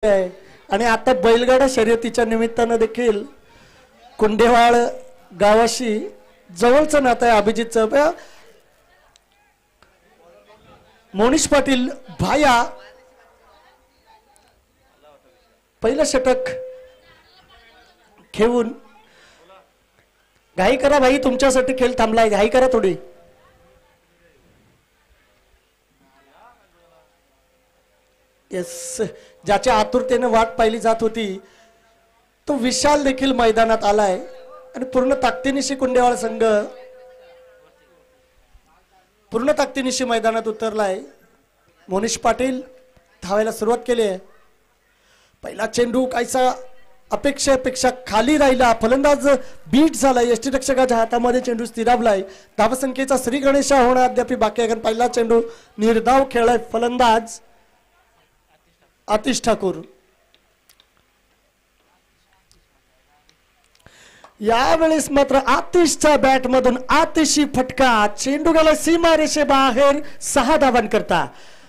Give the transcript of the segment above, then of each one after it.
आहे आणि आता बैलगाडा शर्यतीच्या निमित्तानं देखील कुंडेवाळ गावाशी जवळचं नातं आहे अभिजितचं। मोनिश पाटील भाया पहिलं षटक घेऊन घाई करा भाई, तुमच्यासाठी खेळ थांबलाय, घाई करा थोडी। यस, ज्याच्या आतुरतेने वाट पाहिली जात होती तो विशाल देखील मैदानात आलाय आणि पूर्ण ताकदीनिशी कुंडेवाळ संघ पूर्ण ताकदीनिशी मैदानात उतरलाय। मोनिश पाटील धावायला सुरुवात केली आहे। पहिला चेंडू कायसा अपेक्षेपेक्षा खाली राहिला, फलंदाज बीट झाला, यष्टीरक्षकाच्या हातामध्ये चेंडू स्थिरावलाय। धावसंख्येचा श्री गणेशा होणं अद्याप बाकी आहे। पहिला चेंडू निर्धाव खेळलाय फलंदाज आतिश ठाकूर। यावेळेस मात्र आतिशच्या बॅट मधून आतिशी फटका, चेंडू गेला सीमा रेषे बाहेर। 6 धावांकरता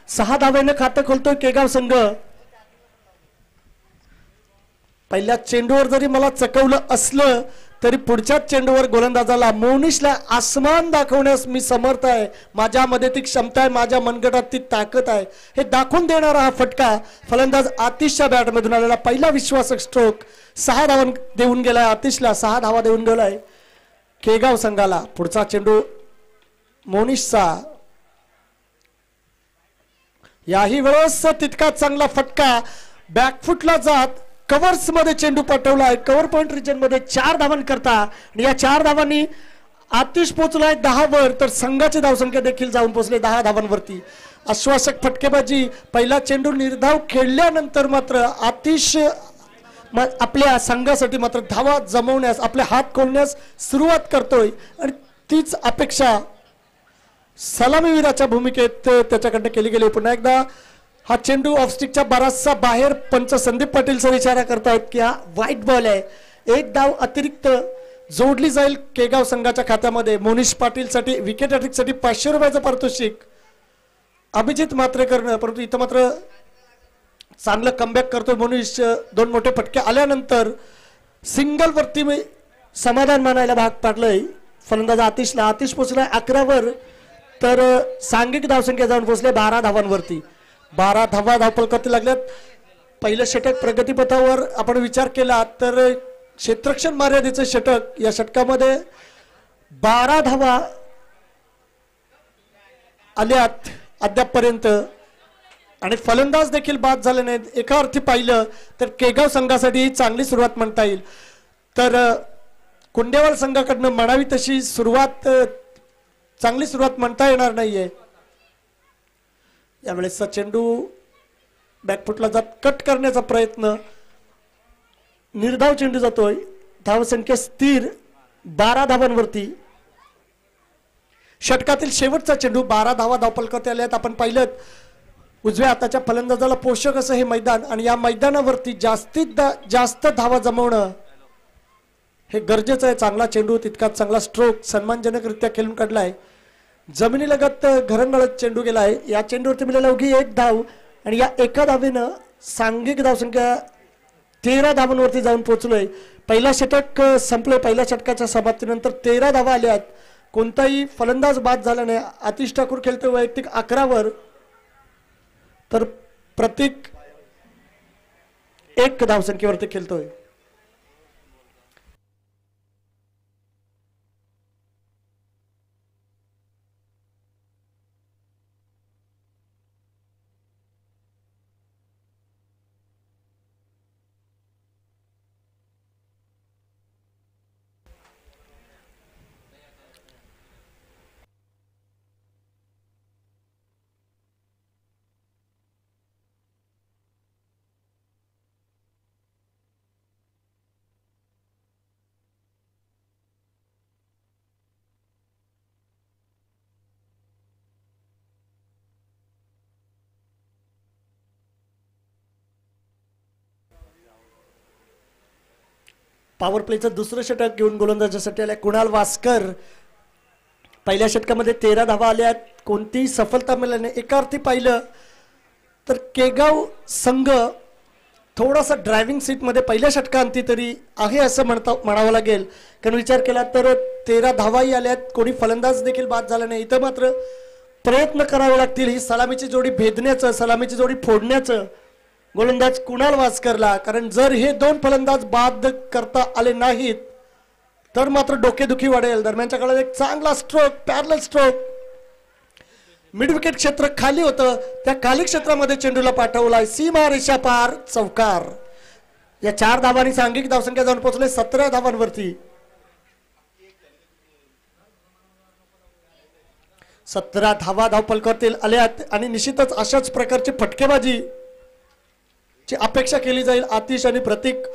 6 धावांनी खातं खोलतोय केगाव संघ। पहिल्या चेंडूवर जरी मला चकवलं असलं तरी पुढच्या चेंडूवर गोलंदाजाला मोनिशला आसमान दाखवण्यास मी समर्थ आहे। माझ्यामध्ये ती क्षमता आहे, माझ्या मनगटात ती ताकद आहे, हे दाखवून देणारा हा फटका फलंदाज आतिशच्या बॅटमधून आलेला पहिला विश्वासक स्ट्रोक। 6 धावा देऊन गेलाय आतिशला, 6 धावा देऊन गेलाय केगाव संघाला। पुढचा चेंडू मोनिशचा, याही वेळेस तितका चांगला फटका बॅकफुटला जात कव्हर्स मध्ये चेंडू पटवलाय। कव्हर पॉइंट रिजन मध्ये 4 धावांकरता आणि या 4 धावांनी आतिश पोहोचलाय 10 वर, तर संघाची धावसंख्या देखील जाऊन पोहोचले 10 धावांवरती। आश्वासक फटकेबाजी, पहिला चेंडू निर्धाव खेळल्यानंतर मात्र आतिश आपल्या संघासाठी मात्र धावा जमवण्यास, आपले हात खोलण्यास सुरुवात करतोय आणि तीच अपेक्षा सलामीवीराच्या भूमिकेत त्याच्याकडनं केली गेली। पुन्हा एकदा हा चेंडू ऑफस्टिकच्या बराचसा बाहेर, पंच संदीप पाटील सर इशारा करतायत की हा व्हाईट बॉल आहे। 1 धाव अतिरिक्त जोडली जाईल केगाव संघाच्या खात्यामध्ये। मोनिश पाटील साठी विकेट हॅट्रिक साठी 500 रुपयाचं पारितोषिक अभिजित मात्रेकरनं, परंतु इथं मात्र चांगलं कमबॅक करतो मोनिश। 2 मोठे फटके आल्यानंतर सिंगल वरती समाधान मानायला भाग पाडलंय फलंदाज आतिशला। आतिश पोचलाय 11 वर, तर सांघिक धावसंख्या जाऊन पोहोचले 12 धावांवरती। 12 धावा धावफलकावरती लागल्यात। पहिलं षटक प्रगतीपथावर आपण विचार केला तर क्षेत्ररक्षण मर्यादेचं षटक, या षटकामध्ये 12 धावा आल्यात अद्यापपर्यंत आणि फलंदाज देखील बाद झाले नाहीत। एका अर्थी पाहिलं तर केगाव संघासाठी चांगली सुरुवात म्हणता येईल, तर कुंडेवाल संघाकडनं म्हणावी तशी सुरुवात, चांगली सुरुवात म्हणता येणार नाहीये। यावेळेसचा चेंडू बॅकफुटला जात कट करण्याचा प्रयत्न, निर्धाव चेंडू जातोय। धावसंख्या स्थिर 12 धावांवरती। षटकातील शेवटचा चेंडू, 12 धावा धावफलकावरती आल्यात। आपण पाहिलं उजव्या हाताच्या फलंदाजाला पोषक असं हे मैदान आणि या मैदानावरती जास्तीत जास्त धावा जमवणं हे गरजेचं आहे। चांगला चेंडू, तितकाच चांगला स्ट्रोक सन्मानजनकरित्या खेळून काढलाय। जमिनीलगत घरंगळत चेंडू गेलाय। या चेंडूवरती मिळाला अवघी 1 धाव आणि या एका धावेनं सांघिक धावसंख्या 13 धावांवरती जाऊन पोहोचलोय। पहिला षटक संपलोय। पहिल्या षटकाच्या समाप्तीनंतर 13 धावा आल्यात, कोणताही फलंदाज बाद झाला नाही। आतिश ठाकूर खेळतोय वैयक्तिक 11 वर, तर प्रत्येक 1 धावसंख्येवरती खेळतोय। पॉवर प्लेचं दुसरं षटक घेऊन गोलंदाजासाठी आले कुणाल वास्कर। पहिल्या षटकामध्ये 13 धावा आल्या, कोणतीही सफलता मिळाली नाही। एका अर्थी पाहिलं तर केगाव संघ थोडासा ड्रायव्हिंग सीटमध्ये पहिल्या षटकांती तरी आहे असं म्हणावं लागेल. कारण विचार केला तर 13 धावाही आल्यात, कोणी फलंदाज देखील बाद झाला नाही. इथं मात्र प्रयत्न करावे लागतील ही सलामीची जोडी भेदण्याचं, सलामीची जोडी फोडण्याचं गोलंदाज कुणाल वास्करला. कारण जर हे 2 फलंदाज बाद करता आले नाहीत तर मात्र डोकेदुखी वाढेल. दरम्यानच्या काळात एक चांगला stroke, parallel stroke, mid wicket क्षेत्र खाली होतं, त्या खाली क्षेत्रामध्ये चेंडूला पाठवलाय, सीमा रेषा पार, चौकार. या 4 धावांनी सांघिक धावसंख्या जाऊन पोहोचले 17 धावांवरती. 17 धावा धावफलकातील आल्यात आणि निश्चितच अशाच प्रकारची फटकेबाजी ची अपेक्षा केली जाईल आतिश आणि प्रतीक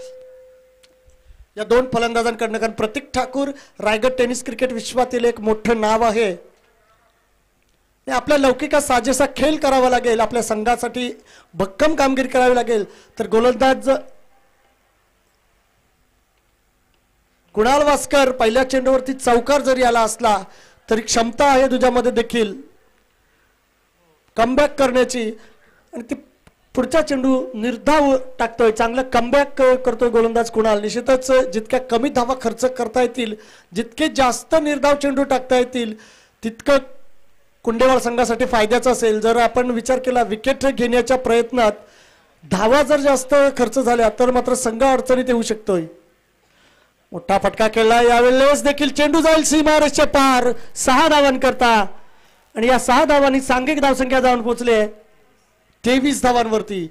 या 2 फलंदाजांकडनं. कारण प्रतीक ठाकूर रायगड टेनिस क्रिकेट विश्वातील एक मोठं नाव आहे. आपल्या लौकिका साजेसा खेळ करावा लागेल, आपल्या संघासाठी भक्कम कामगिरी करावी लागेल. तर गोलंदाज कुणाल वास्कर पहिल्या चेंडूवरती चौकार जरी आला असला तरी क्षमता आहे तुझ्यामध्ये देखील कमबॅक करण्याची. आणि ती पुढचा चेंडू निर्धाव टाकतोय, चांगला कमबॅक करतोय गोलंदाज कुणाल. निश्चितच जितक्या कमी धावा खर्च करता येतील, जितके जास्त निर्धाव चेंडू टाकता येतील तितकं कुंडेवाल संघासाठी फायद्याचं असेल. जर आपण विचार केला विकेट घेण्याच्या प्रयत्नात धावा जर जास्त खर्च झाल्या तर मात्र संघ अडचणीत येऊ शकतोय. मोठा फटका खेळला, यावेळेस देखील चेंडू जाईल सीमारेषेच्या पार 6 धावांकरता. आणि या 6 धावांनी सांघिक धावसंख्या जाऊन पोहोचले 23 धावांवरती.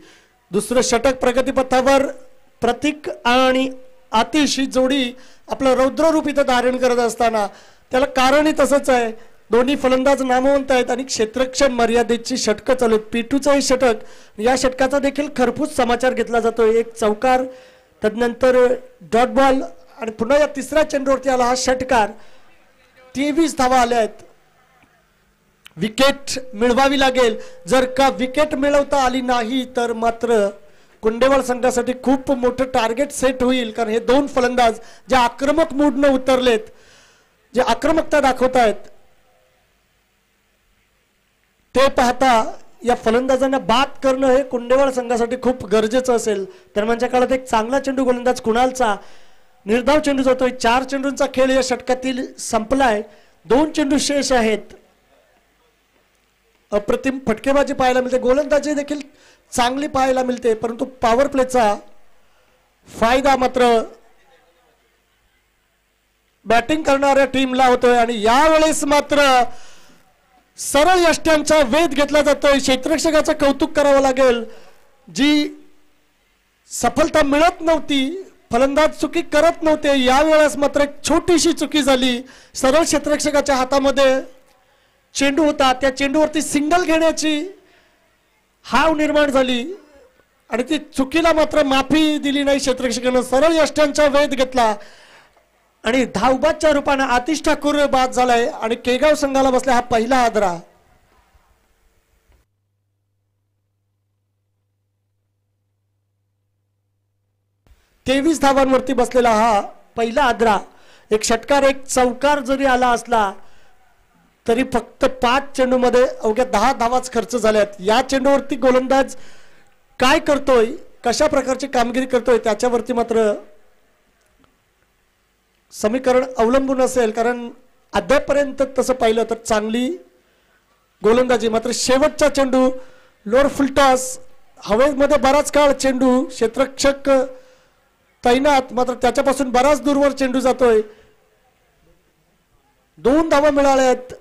दुसरं षटक प्रगतीपथावर प्रतीक आणि आतिश ही जोडी आपलं रौद्ररूप इथं धारण करत असताना त्याला कारणही तसंच आहे. दोन्ही फलंदाज नामवंत आहेत आणि क्षेत्ररक्षण मर्यादेची षटकं चालू आहेत. P2चं हे षटक, या षटकाचा देखील खरपूस समाचार घेतला जातोय. एक चौकार, तदनंतर डॉट बॉल आणि पुन्हा या 3ऱ्या चेंडूवरती आला हा षटकार. 23 धावा आल्या आहेत. विकेट मिळवावी लागेल. जर का विकेट मिळवता आली नाही तर मात्र कुंडेवाल संघासाठी खूप मोठं टार्गेट सेट होईल. कारण हे 2 फलंदाज जे आक्रमक मूडनं उतरलेत, जे आक्रमकता दाखवत आहेत, ते पाहता या फलंदाजांना बाद करणं हे कुंडेवाल संघासाठी खूप गरजेचं असेल. दरम्यानच्या काळात एक चांगला चेंडू गोलंदाज कुणालचा, निर्धाव चेंडू जातोय. 4 चेंडूंचा खेळ या षटकातील संपलाय. 2 चेंडू शेष आहेत. अप्रतिम फटकेबाजी पाहायला मिळते, गोलंदाजी देखील चांगली पाहायला मिळते, परंतु पॉवर प्लेचा फायदा मात्र बॅटिंग करणाऱ्या टीमला होतोय. आणि यावेळेस मात्र सरळ यष्ट्यांचा वेध घेतला जातोय. क्षेत्ररक्षकाचं कौतुक करावं लागेल. जी सफलता मिळत नव्हती, फलंदाज चुकी करत नव्हते, यावेळेस मात्र एक छोटीशी चुकी झाली. सरळ क्षेत्ररक्षकाच्या हातामध्ये चेंडू होता, त्या चेंडूवरती सिंगल घेण्याची हाव निर्माण झाली आणि ती चुकीला मात्र माफी दिली नाही क्षेत्ररक्षकानं. सरळ यष्ट्यांचा वेध घेतला आणि धावबादच्या रूपाने आतिश ठाकूर बाद झालाय आणि केगाव संघाला बसला हा पहिला आदरा. तेवीस धावांवरती बसलेला हा पहिला आदरा. एक षटकार, एक चौकार जरी आला असला तरी फक्त 5 चेंडूमध्ये अवघ्या 10 धावाच खर्च झाल्यात. या चेंडूवरती गोलंदाज काय करतोय, कशा प्रकारची कामगिरी करतोय त्याच्यावरती मात्र समीकरण अवलंबून असेल. कारण अद्यापर्यंत तसं पाहिलं तर चांगली गोलंदाजी, मात्र शेवटचा चेंडू लोअर फुलटॉस, हवेमध्ये बराच काळ चेंडू, क्षेत्ररक्षक तैनात, मात्र त्याच्यापासून बराच दूरवर चेंडू जातोय. 2 धावा मिळाल्यात.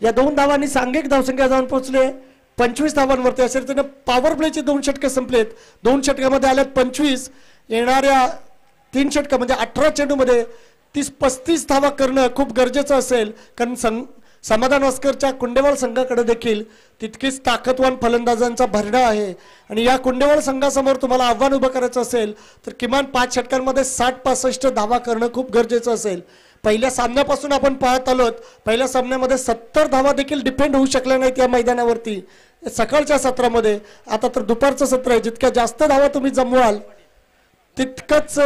या 2 धावांनी सांघिक धावसंख्या जाऊन पोहोचले 25 धावांवरती. अशा रीतीने पॉवर प्लेचे 2 षटके संपलेत. 2 षटकामध्ये आल्यात 25. येणाऱ्या 3 षटक म्हणजे 18 चेंडूमध्ये 30-35 धावा करणं खूप गरजेचं असेल. कारण समाधान वास्करच्या कुंडेवाल संघाकडे देखील तितकीच ताकदवान फलंदाजांचा भरणा आहे. आणि या कुंडेवाल संघासमोर तुम्हाला आव्हान उभं करायचं असेल तर किमान 5 षटकांमध्ये 60-65 धावा करणं खूप गरजेचं असेल. पहिल्या सामन्यापासून आपण पाहत आलोत, पहिल्या सामन्यामध्ये 70 धावा देखील डिपेंड होऊ शकल्या नाहीत या मैदानावरती सकाळच्या सत्रामध्ये. आता तर दुपारचं सत्र आहे. जितक्या जास्त धावा तुम्ही जमवाल तितकंच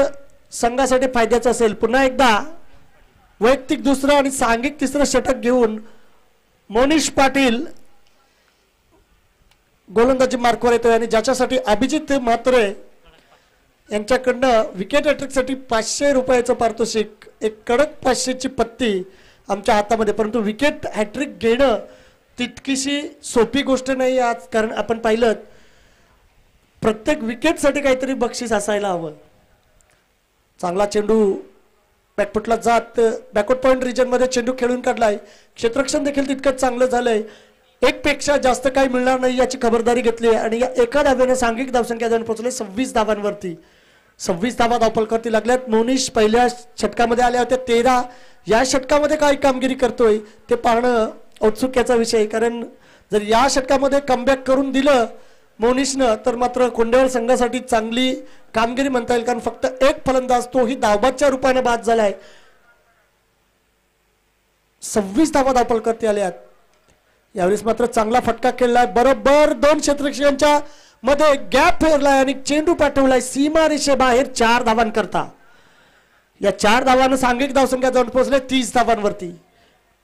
संघासाठी फायद्याचं असेल. पुन्हा एकदा वैयक्तिक दुसरं आणि सांघिक तिसरं षटक घेऊन मोनिश पाटील गोलंदाजी मार्कवर येतोय आणि ज्याच्यासाठी अभिजित म्हात्रे यांच्याकडनं विकेट हॅट्रिकसाठी 500 रुपयाचं पारितोषिक, एक कडक 500ची पत्ती आमच्या हातामध्ये. परंतु विकेट हॅट्रिक घेणं तितकीशी सोपी गोष्ट नाही आज, कारण आपण पाहिलं प्रत्येक विकेटसाठी काहीतरी बक्षीस असायला हवं. चांगला चेंडू बॅकफुटला जात बॅकवर्ड पॉईंट रिजनमध्ये चेंडू खेळून काढलाय. क्षेत्ररक्षण देखील तितकंच चांगलं झालंय. एक पेक्षा जास्त काही मिळणार नाही याची खबरदारी घेतली आहे आणि या एका धाब्याने सांघिक धावसंख्या जाऊन पोहोचले 26 धावांवरती. 26 धावा धावफलकावरती लागल्यात. मोनिश पहिल्या षटकामध्ये आल्या होत्या 13. या षटकामध्ये काय कामगिरी करतोय ते पाहणं औत्सुक्याचा विषय, कारण जर या षटकामध्ये कमबॅक करून दिलं मोनिशनं तर मात्र कोंडेवाल संघासाठी चांगली कामगिरी म्हणता येईल, कारण फक्त एक फलंदाज तोही धावबादच्या रूपाने बाद झालाय. 26 धावा धावफलकावरती आल्यात. यावेळेस मात्र चांगला फटका खेळलाय. बरोबर 2 क्षेत्ररक्षकांच्या मध्ये गॅप फेरलाय आणि चेंडू पाठवलाय सीमा रेषेबाहेर 4 धावांकरता. या 4 धावांना सांघिक धावसंख्या जाऊन पोहोचले 30 धावांवरती.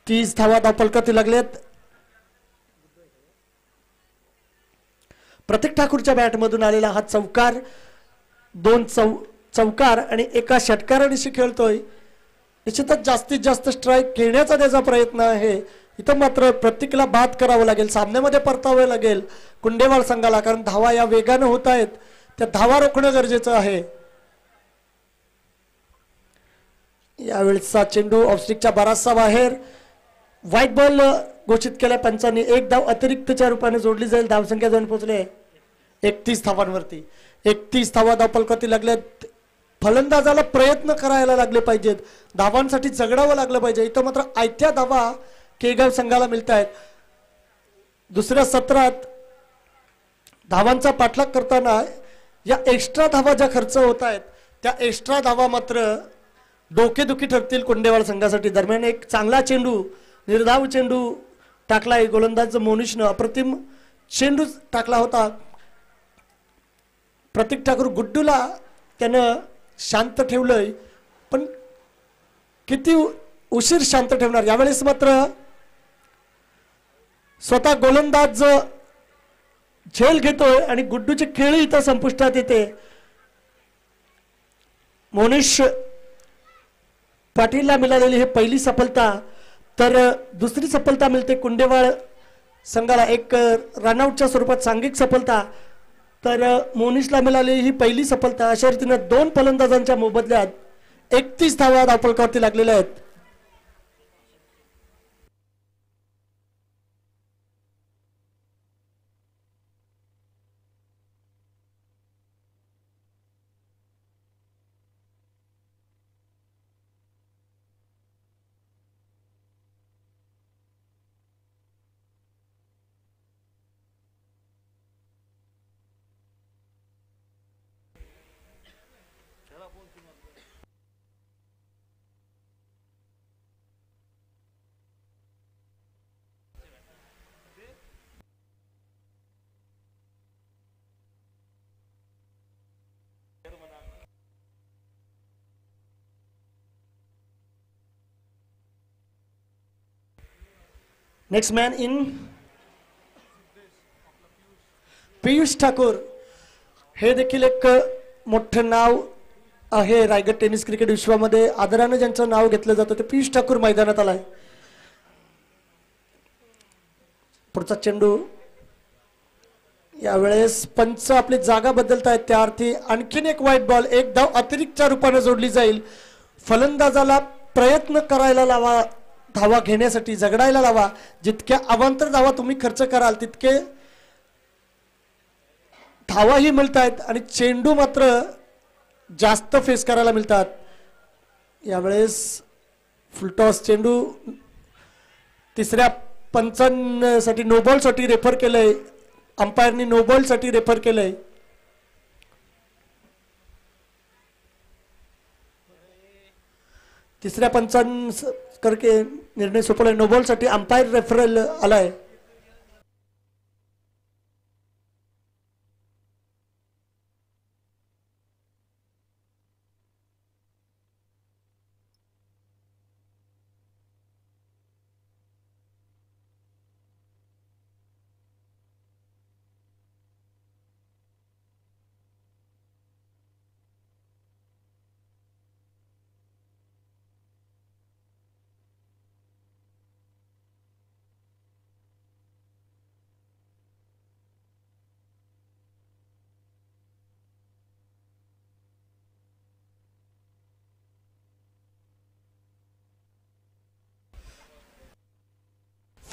30 धावा धावफलकावरती लागलेत. प्रतीक ठाकूरच्या बॅटमधून आलेला हा चौकार, 2 चौकार आणि एका षटकारानिशी खेळतोय. निश्चितच जास्तीत जास्त स्ट्राईक घेण्याचा त्याचा प्रयत्न आहे. इथं मात्र प्रत्येकाला बाद करावं लागेल, सामन्यामध्ये परतावं लागेल कुंडेवाल संघाला, कारण धावा या वेगानं होत आहेत. त्या धावा रोखणं गरजेचं आहे. यावेळेसचा चेंडू ऑफस्टिकच्या बराचसा बाहेर. व्हाईट बॉल घोषित केल्या पंचांनी. एक धाव अतिरिक्तच्या रूपाने जोडली जाईल. धावसंख्या जाऊन पोहोचले 31 धावांवरती. 31 धावा धावफलकावरती लागल्यात. फलंदाजाला प्रयत्न करायला लागले पाहिजेत, धावांसाठी झगडावं लागलं पाहिजे. इथं मात्र आयत्या धावा केगाव संघाला मिळत आहेत. दुसऱ्या सत्रात धावांचा पाठलाग करताना या एक्स्ट्रा धावा ज्या खर्च होत आहेत त्या एक्स्ट्रा धावा मात्र डोकेदुखी ठरतील कोंडेवाल संघासाठी. दरम्यान एक चांगला चेंडू, निर्धाव चेंडू टाकलाय गोलंदाज मोनिशनं. अप्रतिम चेंडू टाकला होता. प्रतीक ठाकूर गुड्डूला त्यानं शांत ठेवलंय, पण किती उशीर शांत ठेवणार. यावेळेस मात्र स्वतः गोलंदाज झेल घेतोय आणि गुड्डूची खेळी इथं संपुष्टात येते. मोनिश पाटीलला मिळालेली ही पहिली सफलता, तर दुसरी सफलता मिळते कुंडेवाळ संघाला एक रनआउटच्या स्वरूपात सांघिक सफलता. तर मोनिशला मिळालेली ही पहिली सफलता. अशा रीतीनं 2 फलंदाजांच्या मोबदल्यात 31 धावा धावफलकावरती लागलेल्या आहेत. Next man in Piyush Thakur. हे देखील एक मोठं नाव आहे रायगड टेनिस क्रिकेट विश्वामध्ये. आदराने ज्यांचं नाव घेतलं जातं ते पियुष ठाकूर मैदानात आलाय. पुढचा चेंडू. यावेळेस पंच आपली जागा बदलतायत, त्या अर्थी आणखीन एक व्हाईट बॉल. एक धाव अतिरिक्तच्या रूपाने जोडली जाईल. फलंदाजाला प्रयत्न करायला लावा, धावा घेण्यासाठी झगडायला लावा. जितक्या अवांतर धावा तुम्ही खर्च कराल तितके धावाही मिळत आहेत आणि चेंडू मात्र जास्त फेस करायला मिळतात. यावेळेस फुलटॉस चेंडू तिसऱ्या पंचांसाठी नो बॉलसाठी रेफर केलंय. अंपायरनी नो बॉलसाठी रेफर केलंय. तिसऱ्या पंचां करके निर्णय सोपवलाय. नो बॉलसाठी अंपायर रेफरल आलाय.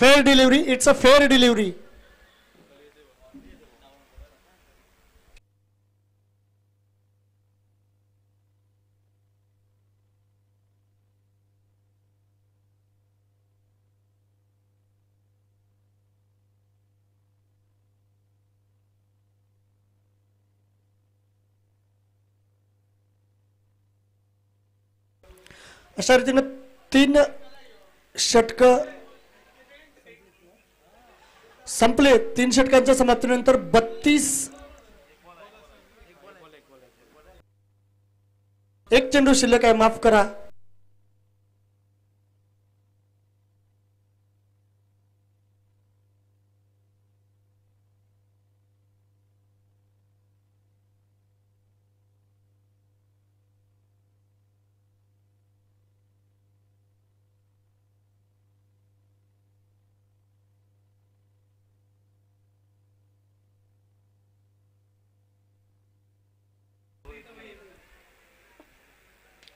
Fair delivery, it's a fair delivery. अशा रीतीने 3 षटक संपले. 3 षटकांच्या समाप्तीनंतर 32 एक चेंडू शिल्लक आहे, माफ करा.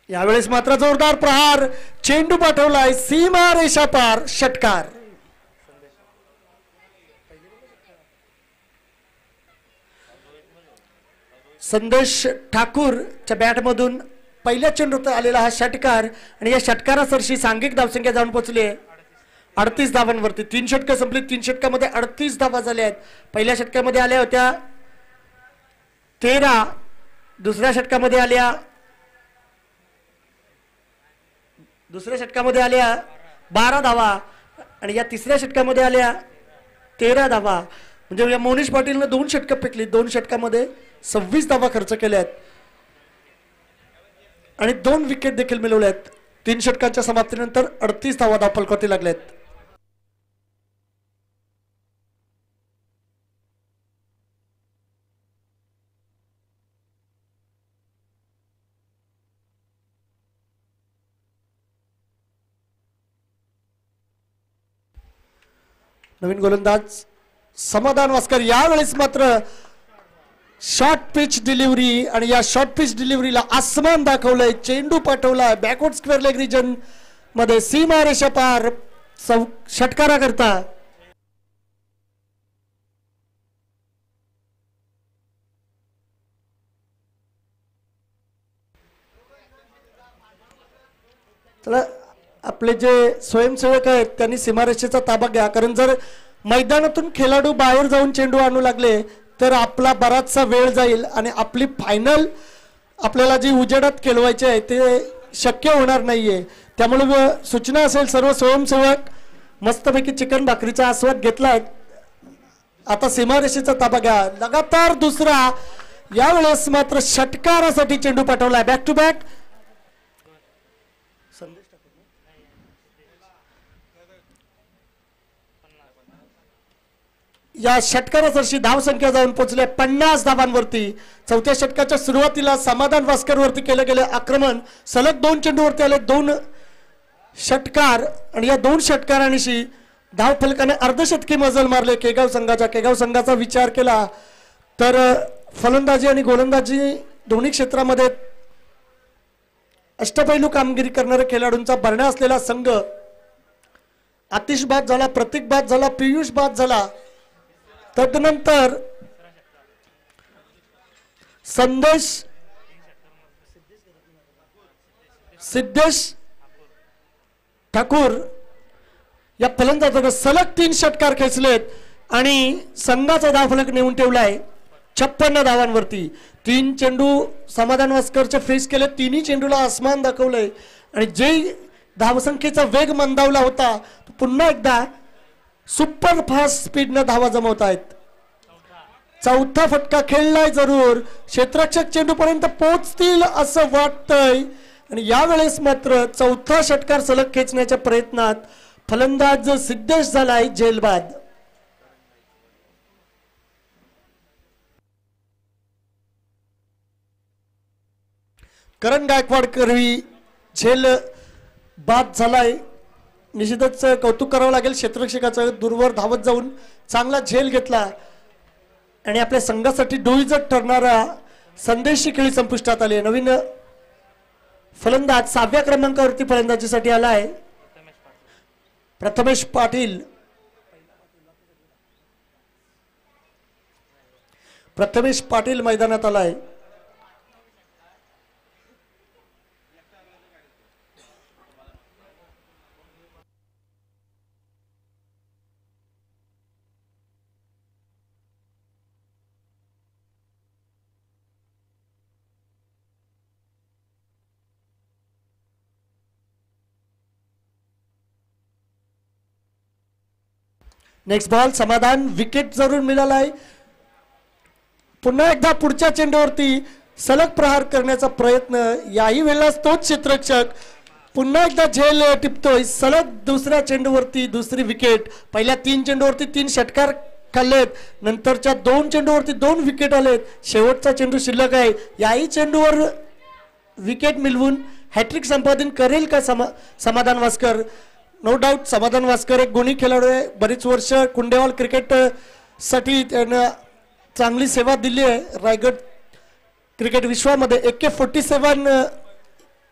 यावेळेस मात्र जोरदार प्रहार, चेंडू पाठवलाय सीमा रेषा पार, षटकार. संदेश ठाकूरच्या बॅटमधून पहिल्या चेंडूत आलेला हा षटकार आणि या षटकारासरशी सांघिक धावसंख्या जाऊन पोहोचली 38 धावांवरती. 3 षटकं संपली. 3 षटकामध्ये 38 धावा झाल्या आहेत. पहिल्या षटकामध्ये आल्या होत्या 13, दुसऱ्या षटकामध्ये आल्या 12 धावा आणि या तिसऱ्या षटकामध्ये आल्या 13 धावा. म्हणजे या मोनिश पाटीलने 2 षटकं फेकली. 2 षटकामध्ये 26 धावा खर्च केल्यात आणि 2 विकेट देखील मिळवल्यात. 3 षटकांच्या समाप्तीनंतर 38 धावा धावफलकावरती लागल्यात. नवीन गोलंदाज समाधान वास्कर. यावेळेस मात्र शॉर्ट पिच डिलिव्हरी आणि या शॉर्ट पिच डिलिव्हरीला आसमान दाखवलंय. चेंडू पाठवलाय बॅकवर्ड स्क्वेअर लेग रिजन मध्ये सीमा रेषा पार, षटकारा करता. चला आपले जे स्वयंसेवक आहेत त्यांनी सीमारेषेचा ताबा घ्या, कारण जर मैदानातून खेळाडू बाहेर जाऊन चेंडू आणू लागले तर आपला बराचसा वेळ जाईल आणि आपली फायनल आपल्याला जी उजेडात खेळवायची आहे ते शक्य होणार नाहीये. त्यामुळे सूचना असेल, सर्व स्वयंसेवक मस्तपैकी चिकन भाकरीचा आस्वाद घेतलाय. आता सीमारेषेचा ताबा घ्या. लगातार दुसरा, यावेळेस मात्र षटकारासाठी चेंडू पाठवलाय. Back to back. या षटकारासरशी धावसंख्या जाऊन पोहोचल्या 50 धावांवरती. चौथ्या षटकाच्या सुरुवातीला समाधान वास्कर वरती केलं गेलं आक्रमण. सलग 2 चेंडूवरती आले 2 षटकार आणि या 2 षटकारांशी धावफलकाने अर्धशतकी मजल मारले केगाव संघाच्या. केगाव संघाचा विचार केला तर फलंदाजी आणि गोलंदाजी दोन्ही क्षेत्रामध्ये अष्टपैलू कामगिरी करणाऱ्या खेळाडूंचा भरणा असलेला संघ. आतिश बाद झाला, प्रतीक बाद झाला, पियुष बाद झाला. तदनंतर सिद्धेश ठाकूर या फलंदाजाने सलग 3 षटकार खेचलेत आणि संघाचा धावफलक नेऊन ठेवलाय 56 धावांवरती. 3 चेंडू समाधान वास्करचे फेस केले. 3ही चेंडूला आसमान दाखवलंय आणि जे धावसंख्येचा वेग मंदावला होता तो पुन्हा एकदा सुपर फास्ट स्पीडने धावा जमवत आहेत. चौथा फटका खेळलाय जरूर, क्षेत्ररक्षक चेंडू पर्यंत पोहोचतील असं वाटतंय आणि यावेळेस मात्र चौथा षटकार सलग खेचण्याच्या प्रयत्नात फलंदाज सिद्धेश झालाय झेलबाद. करण गायकवाड करवी झेल बाद झालाय. निश्चितच कौतुक करावं लागेल क्षेत्ररक्षकाचं. दूरवर धावत जाऊन चांगला झेल घेतला आणि आपल्या संघासाठी डोईजट ठरणारा संदेशी खेळी संपुष्टात आली. नवीन फलंदाज 6व्या क्रमांकावरती फलंदाजीसाठी आलाय प्रथमेश पाटील. प्रथमेश पाटील मैदानात आलाय। नेक्स्ट बॉल समाधान, विकेट जरूर मिळाला आहे। पुन्हा एकदा पुढच्या चेंडूवरती सलग प्रहार करण्याचा प्रयत्न, याही वेळेला तोच क्षेत्ररक्षक पुन्हा एकदा झेल टिपतोय। सलग दुसऱ्या चेंडूवरती दुसरी विकेट। पहिल्या 3 चेंडूवरती 3 षटकार खाल्लेत, नंतरच्या 2 चेंडूवरती 2 विकेट आलेत। शेवटचा चेंडू शिल्लक आहे, याही चेंडूवर विकेट मिळवून हॅट्रिक संपादन करेल का समाधान वास्कर? नो डाऊट समाधान वास्कर एक गुणी खेळाडू आहे। बरीच वर्ष कुंडेवाल क्रिकेट साठी त्यानं चांगली सेवा दिली आहे। रायगड क्रिकेट विश्वामध्ये AK47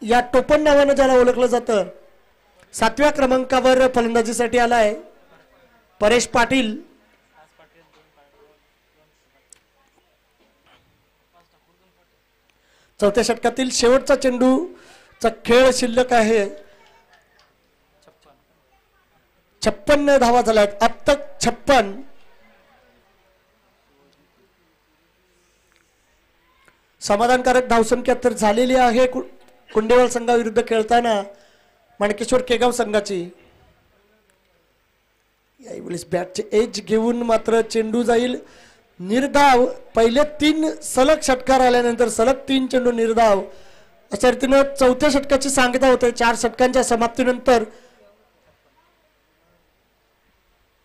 या टोपण नावानं ज्याला ओळखलं जातं, 7व्या क्रमांकावर फलंदाजीसाठी आलाय परेश पाटील। चौथ्या षटकातील शेवटचा चेंडूचा खेळ शिल्लक आहे। 56 धावा झाल्यात, अब तक 56। समाधानकारक धावसंख्या तर झालेली आहे कुंडेवाल संघाविरुद्ध खेळताना माणकेश्वर केगाव संघाची। यावेळेस बॅटचे एज घेऊन मात्र चेंडू जाईल निर्धाव। पहिले 3 सलग षटकार आल्यानंतर सलग 3 चेंडू निर्धाव, अशा रीतीनं चौथ्या षटकाची सांगता होते। 4 षटकांच्या समाप्तीनंतर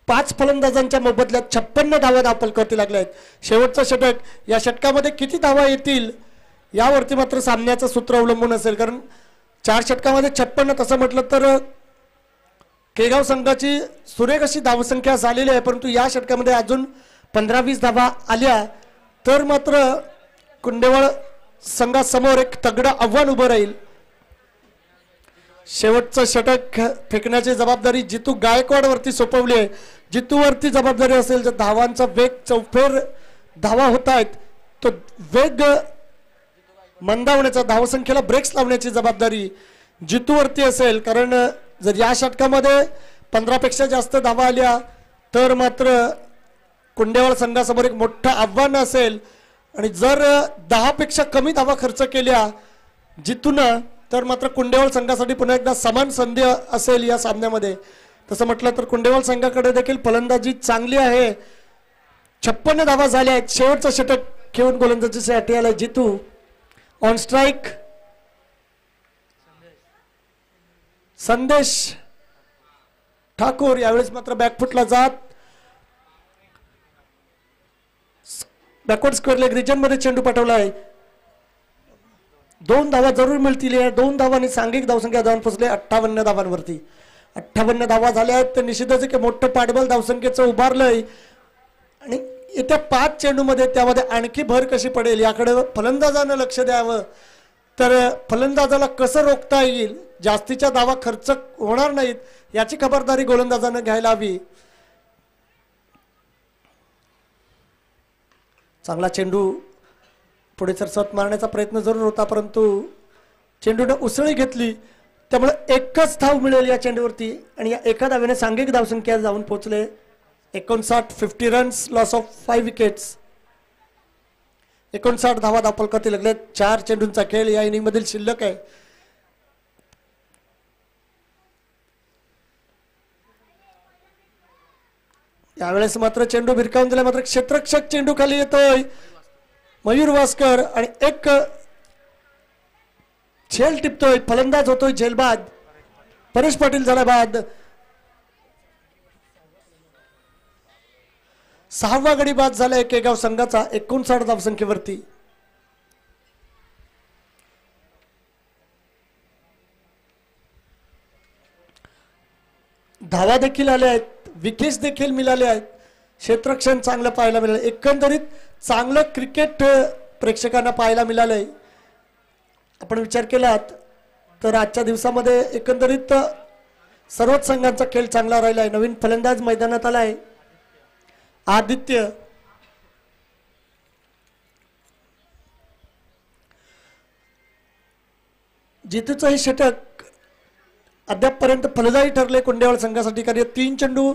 5 फलंदाजांच्या मोबदल्यात 56 धावा धावपलकावरती लागल्या आहेत। शेवटचं षटक, या षटकामध्ये किती धावा येतील यावरती मात्र सामन्याचं सूत्र अवलंबून असेल, कारण 4 षटकामध्ये 56 तसं म्हटलं तर केगाव संघाची सुरेख अशी धावसंख्या झालेली आहे, परंतु या षटकामध्ये अजून 15-20 धावा आल्या तर मात्र कुंडेवाळ संघासमोर एक तगडं आव्हान उभं राहील। शेवटचं षटक फेकण्याची जबाबदारी जितू गायकवाड वरती सोपवली आहे। जितू वरती जबाबदारी असेल तर धावांचा वेग, चौफेर धावा होत आहेत, तो वेग मंदावण्याचा, धावसंख्येला ब्रेक्स लावण्याची जबाबदारी जितू वरती असेल। कारण जर या षटकामध्ये 15 पेक्षा जास्त धावा आल्या तर मात्र कुंडेवाळ संघासमोर एक मोठं आव्हान असेल, आणि जर 10 पेक्षा कमी धावा खर्च केल्या जितून तर मात्र कुंडेवाळ संघासाठी पुन्हा एकदा समान संधी असेल या सामन्यामध्ये। तसं म्हटलं तर कुंडेवाळ संघाकडे देखील फलंदाजी चांगली आहे। 56 धावा झाल्या आहेत। शेवटचं षटक खेळून गोलंदाजीसाठी आलाय जितू। ऑन स्ट्राइक संदेश ठाकूर, यावेळेस मात्र बॅकफुटला जात बॅकवर्ड स्क्वेअर लेग रिजन मध्ये चेंडू पाठवला आहे। 2 धावा जरूर मिळतील। या 2 धावांनी सांघिक धावसंख्या जाऊन पोहोचले 58 धावांवरती। 58 धावा झाल्या आहेत तर निश्चितच एक मोठं पाठबळ धावसंख्येचं उभारलंय, आणि येत्या 5 चेंडूमध्ये त्यामध्ये आणखी भर कशी पडेल याकडे फलंदाजानं लक्ष द्यावं। तर फलंदाजाला कसं रोखता येईल, जास्तीच्या धावा खर्च होणार नाहीत याची खबरदारी गोलंदाजानं घ्यायला हवी। चांगला चेंडू पुढे सरसवत मारण्याचा प्रयत्न जरूर होता, परंतु चेंडूने उसळी घेतली, त्यामुळे एकच धाव मिळेल या चेंडूवरती, आणि या एका धावेने सांघिक धावसंख्या जाऊन पोहोचले 59, 50 रन्स, लॉस ऑफ 5 विकेट्स। 59 धावा धावपलकावरती लागले। 4 चेंडूंचा खेळ या इनिंग मधील शिल्लक आहे। यावेळेस मात्र चेंडू भिरकावून दिला, मात्र क्षेत्ररक्षक चेंडू खाली येतोय मयूर वास्कर, आणि एक झेल टिपतोय, फलंदाज होतोय झेलबाद, परेश पाटील झाला बाद। 6वा गडी बाद झालाय केगाव संघाचा 59 धावसंख्येवरती। धावा देखील आल्या आहेत, विकेट्स देखील मिळाले आहेत, क्षेत्ररक्षण चांगलं पाहायला मिळालं। एकंदरीत चांगलं क्रिकेट प्रेक्षकांना पाहायला मिळालंय। आपण विचार केलात तर आजच्या दिवसामध्ये एकंदरीत सर्वच संघांचा खेळ चांगला राहिला आहे। नवीन फलंदाज मैदानात आलाय आदित्य, जितूचं हे षटक अद्यापपर्यंत फलदायी ठरले कुंडेवाल संघासाठी, कारण 3 चेंडू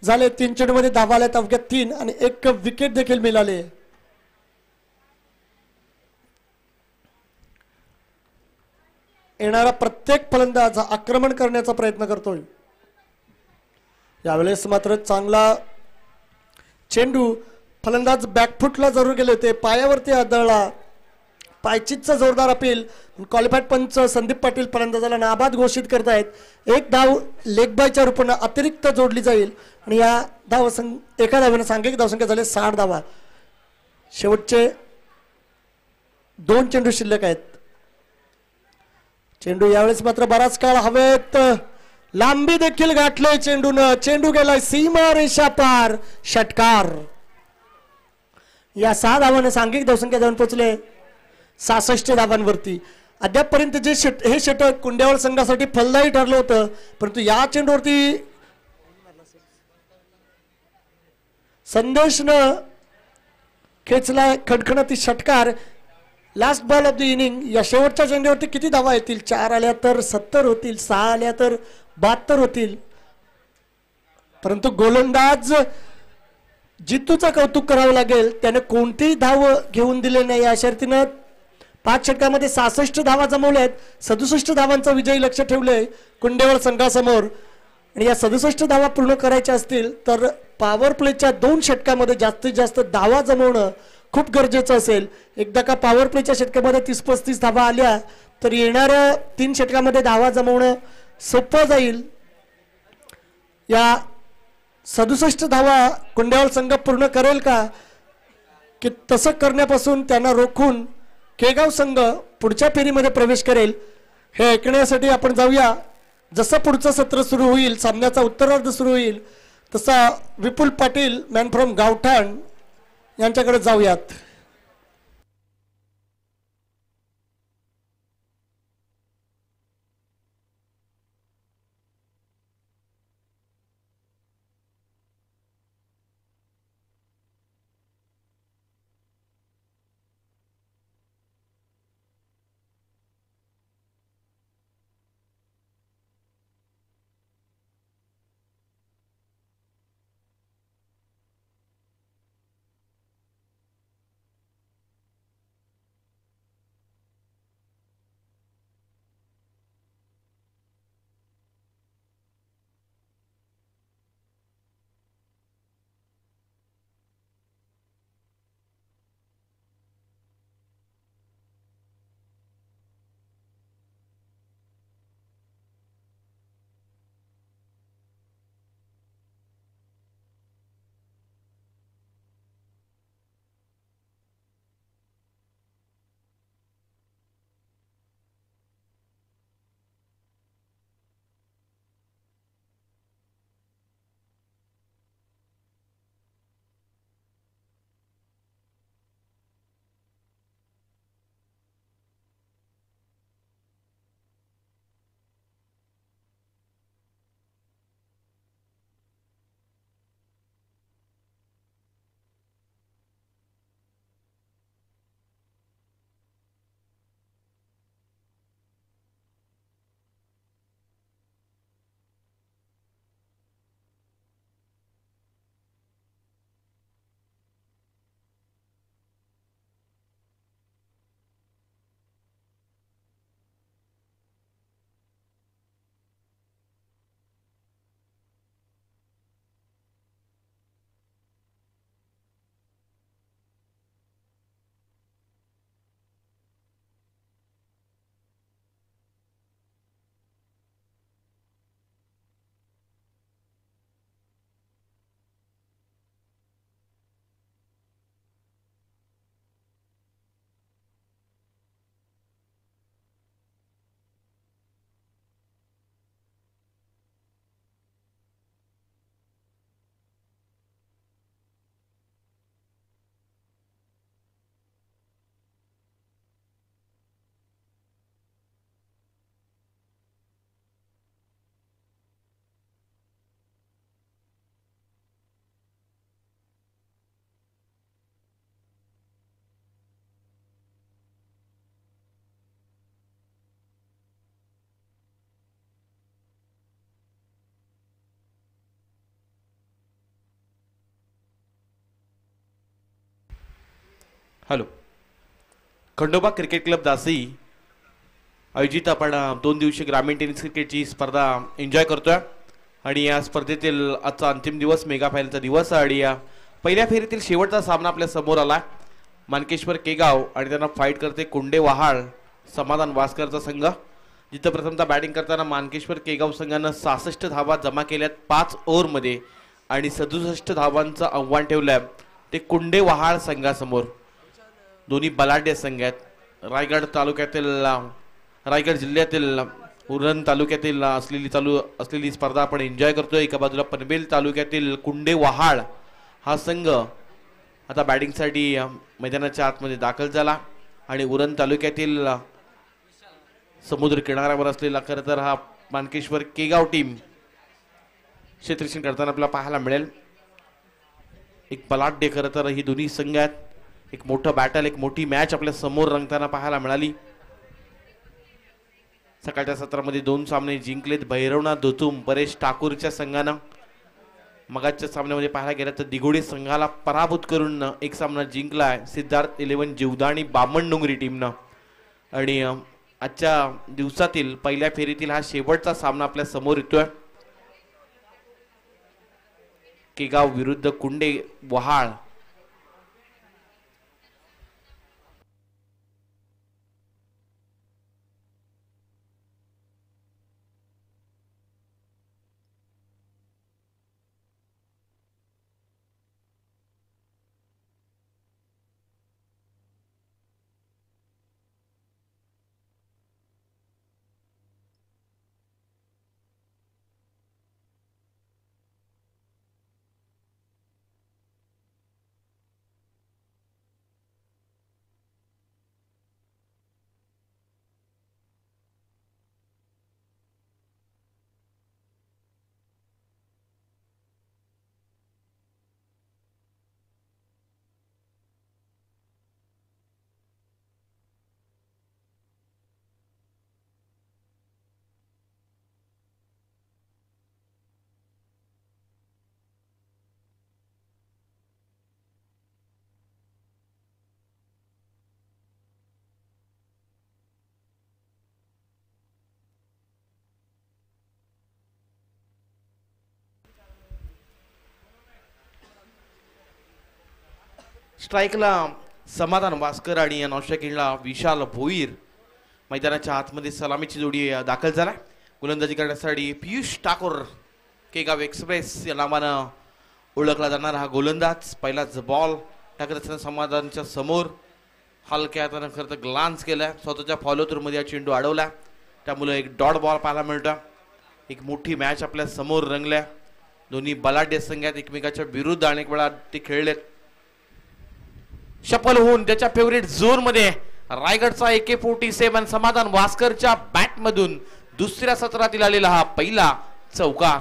झाले, 3 चेंडूमध्ये धावा आल्या अवघ्या 3 आणि 1 विकेट देखील मिळाले. येणारा प्रत्येक फलंदाज आक्रमण करण्याचा प्रयत्न करतोय. यावेळेस मात्र चांगला चेंडू, फलंदाज बॅकफुटला जरूर गेले होते, पायावरती आदळला, पायचीतचा जोरदार अपील. क्वालिफाईड पंच संदीप पाटील फलंदाजाला नाबाद घोषित करतायत. 1 धाव लेग बायच्या रूपानं अतिरिक्त जोडली जाईल आणि या एका धावेनं सांघिक धावसंख्या झाले 60 धावा. शेवटचे 2 चेंडू शिल्लक आहेत. चेंडू यावेळेस मात्र बराच काळ हवेत, लांबी देखील गाठले चेंडूनं, चेंडू गेलाय सीमा रेषा पार, षटकार. या 6 धावांना सांघिक धावसंख्या जाऊन पोहोचले 66 धावांवरती. अद्यापपर्यंत जे हे षटक कुंडेवाल संघासाठी फलदायी ठरलं होतं, परंतु या चेंडूवरती संदेशनं खेचला खणखणती षटकार. Last ball of the inning. या शेवटच्या चेंडूवरती किती धावा येतील? 4 आल्या तर 70 होतील, 6 आल्या तर 72 होतील. परंतु गोलंदाज जितूचं कौतुक करावं लागेल, त्याने कोणतीही धाव घेऊन दिले नाही. या शर्तीनं 5 षटकामध्ये 66 धावा जमवल्यात, 67 धावांचा विजयी लक्ष ठेवलंय कुंडेवाल संघासमोर. आणि या 67 धावा पूर्ण करायच्या असतील तर पॉवर प्लेच्या 2 षटकामध्ये जास्तीत जास्त धावा जमवणं खूप गरजेचं असेल. एकदा का पॉवर प्लेच्या षटकामध्ये 30-35 धावा आल्या तर येणाऱ्या 3 षटकामध्ये धावा जमवणं सोपं जाईल. या 67 धावा कुंडेवाल संघ पूर्ण करेल का, की तसं करण्यापासून त्यांना रोखून केगाव संघ पुढच्या फेरीमध्ये प्रवेश करेल, हे ऐकण्यासाठी आपण जाऊया. जसं पुढचं सत्र सुरू होईल, सामन्याचा उत्तरार्ध सुरू होईल, तसा विपुल पाटील मॅन फ्रॉम गावठाण यांच्याकडे जाऊयात. हॅलो. खंडोबा क्रिकेट क्लब दासी आयोजित आपण 2 दिवसीय ग्रामीण टेनिस क्रिकेटची स्पर्धा एन्जॉय करतोय आणि या स्पर्धेतील आजचा अंतिम दिवस मेगा फायनलचा दिवस आणि या पहिल्या फेरीतील शेवटचा सामना आपल्या समोर आला. मानकेश्वर केगाव आणि त्यांना फाईट करते कुंडे वहाळ समाधान वास्करचा संघ. जिथं प्रथमतः बॅटिंग करताना मानकेश्वर केगाव संघानं 66 धावा जमा केल्यात 5 ओव्हरमध्ये आणि 67 धावांचं आव्हान ठेवलंय ते कुंडे वहाळ संघासमोर. दोन्ही बलाढ्य संघ आहेत. रायगड जिल्ह्यातील उरण तालुक्यातील असलेली स्पर्धा आपण एन्जॉय करतोय. एका बाजूला पनवेल तालुक्यातील कुंडे वहाळ हा संघ आता बॅटिंगसाठी मैदानाच्या आतमध्ये दाखल झाला आणि उरण तालुक्यातील समुद्र किनाऱ्यावर असलेला खरं तर हा मानकेश्वर केगाव टीम क्षेत्ररक्षण करताना आपल्याला पाहायला मिळेल. एक बलाढ्य खरं तर ही दोन्ही संघ आहेत. एक मोठं बॅटल, एक मोठी मॅच आपल्या समोर रंगताना पाहायला मिळाली. सकाळच्या सत्रामध्ये 2 सामने जिंकलेत भैरवनाथ धोतुम परेश ठाकूरच्या संघानं. मगाच्या सामन्यामध्ये पाहायला गेलं तर दिघोडी संघाला पराभूत करून एक सामना जिंकलाय सिद्धार्थ 11 जीवदानी बामणडोंगरी टीमनं. आणि आजच्या दिवसातील पहिल्या फेरीतील हा शेवटचा सामना आपल्या समोर येतोय. केगाव विरुद्ध कुंडे वहाळ. स्ट्राईकला समाधान वास्कर आणि नॉस्ट्राईकला विशाल भोईर. मैदानाच्या आतमध्ये सलामीची जोडी दाखल झाला. गोलंदाजी करण्यासाठी पियुष ठाकूर केगाव एक्सप्रेस या नावानं ओळखला जाणार हा गोलंदाज. पहिलाच बॉल टाकत असताना समाधानच्या समोर हलक्या हातानं खरं तर ग्लान्स केलाय. स्वतःच्या फॉलो थ्रूमध्ये हा चेंडू अडवला त्यामुळे एक डॉट बॉल पाहायला मिळतो. एक मोठी मॅच आपल्या समोर रंगल्या. दोन्ही बलाढ्य संघात एकमेकाच्या विरुद्ध अनेक वेळा ते खेळलेत. शफल होऊन त्याच्या फेवरेट झोन मध्ये रायगडचा AK-47 समाधान वास्करच्या बॅट मधून दुसऱ्या सत्रातील आलेला हा पहिला चौकार.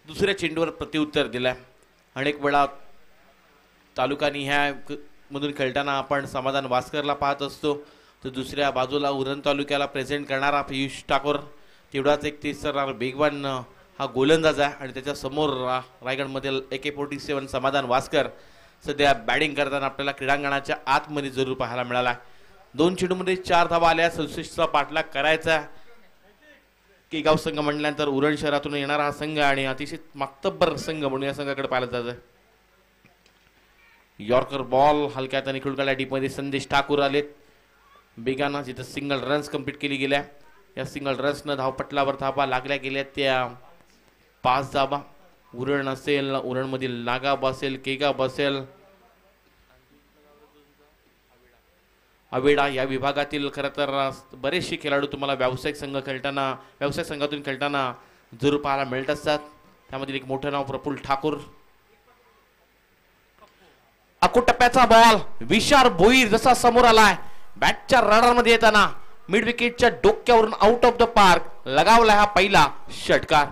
दुसऱ्या चेंडूवर प्रत्युत्तर दिलाय. अनेक वेळा तालुकानी ह्या मधून खेळताना आपण समाधान वास्करला पाहत असतो तर दुसऱ्या बाजूला उरण तालुक्याला प्रेझेंट करणारा पियुष ठाकूर तेवढाच एक तिसरा वेगवान हा गोलंदाज आहे. आणि त्याच्या समोर रायगडमधील AK-47 समाधान वास्कर सध्या बॅटिंग करताना आपल्याला क्रीडांगणाच्या आतमध्ये जरूर पाहायला मिळाला. 2 चेंडूमध्ये 4 धावा आल्या. 67चा पाठलाग करायचा. केगाव संघ म्हटल्यानंतर उरण शहरातून येणारा हा संघ आणि अतिशय मातब्बर संघ म्हणून या संघाकडे पाहिलं जातं. यॉर्कर बॉल हलक्या हाताने खुलकाल्या डीपमध्ये संदेश ठाकूर आलेत बेगाना. जिथं सिंगल रन्स कंप्लीट केली गेल्या. या सिंगल रन्सनं धावपटलावर धाबा लागल्या गेल्या त्या 5 धाबा. उरण असेल, उरणमधील नागाव असेल, केगाव असेल, अवेडा या विभागातील खरं तर बरेचसे खेळाडू तुम्हाला व्यावसायिक संघातून खेळताना जरूर पाहायला मिळत असतात. त्यामधील एक मोठं नाव प्रफुल्ल ठाकूर. अकुटप्प्याचा बॉल विशाल भोईर जसा समोर आलाय बॅटच्या रडारमध्ये येताना मिड विकेटच्या डोक्यावरून आउट ऑफ द पार्क लगावला हा पहिला षटकार.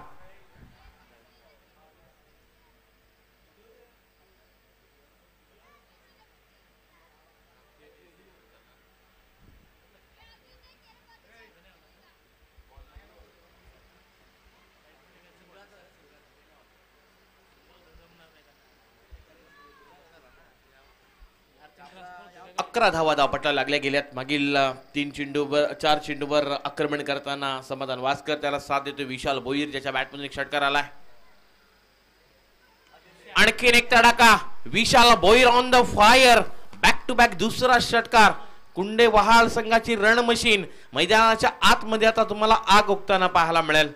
11 धावा धावपट्टा लागल्या गेल्यात. मागील 4 चेंडूवर आक्रमण करताना समाधान वास्कर, त्याला साथ देतो विशाल भोईर, ज्याच्या बॅटमधून एक षटकार आलाय. आणखीन एक तडाखा, Vishal Bhoir on the fire, back to back दुसरा षटकार. कुंडे वहाळ संघाची रण मशीन मैदानाच्या आतमध्ये आता तुम्हाला आग ओकताना पाहायला मिळेल.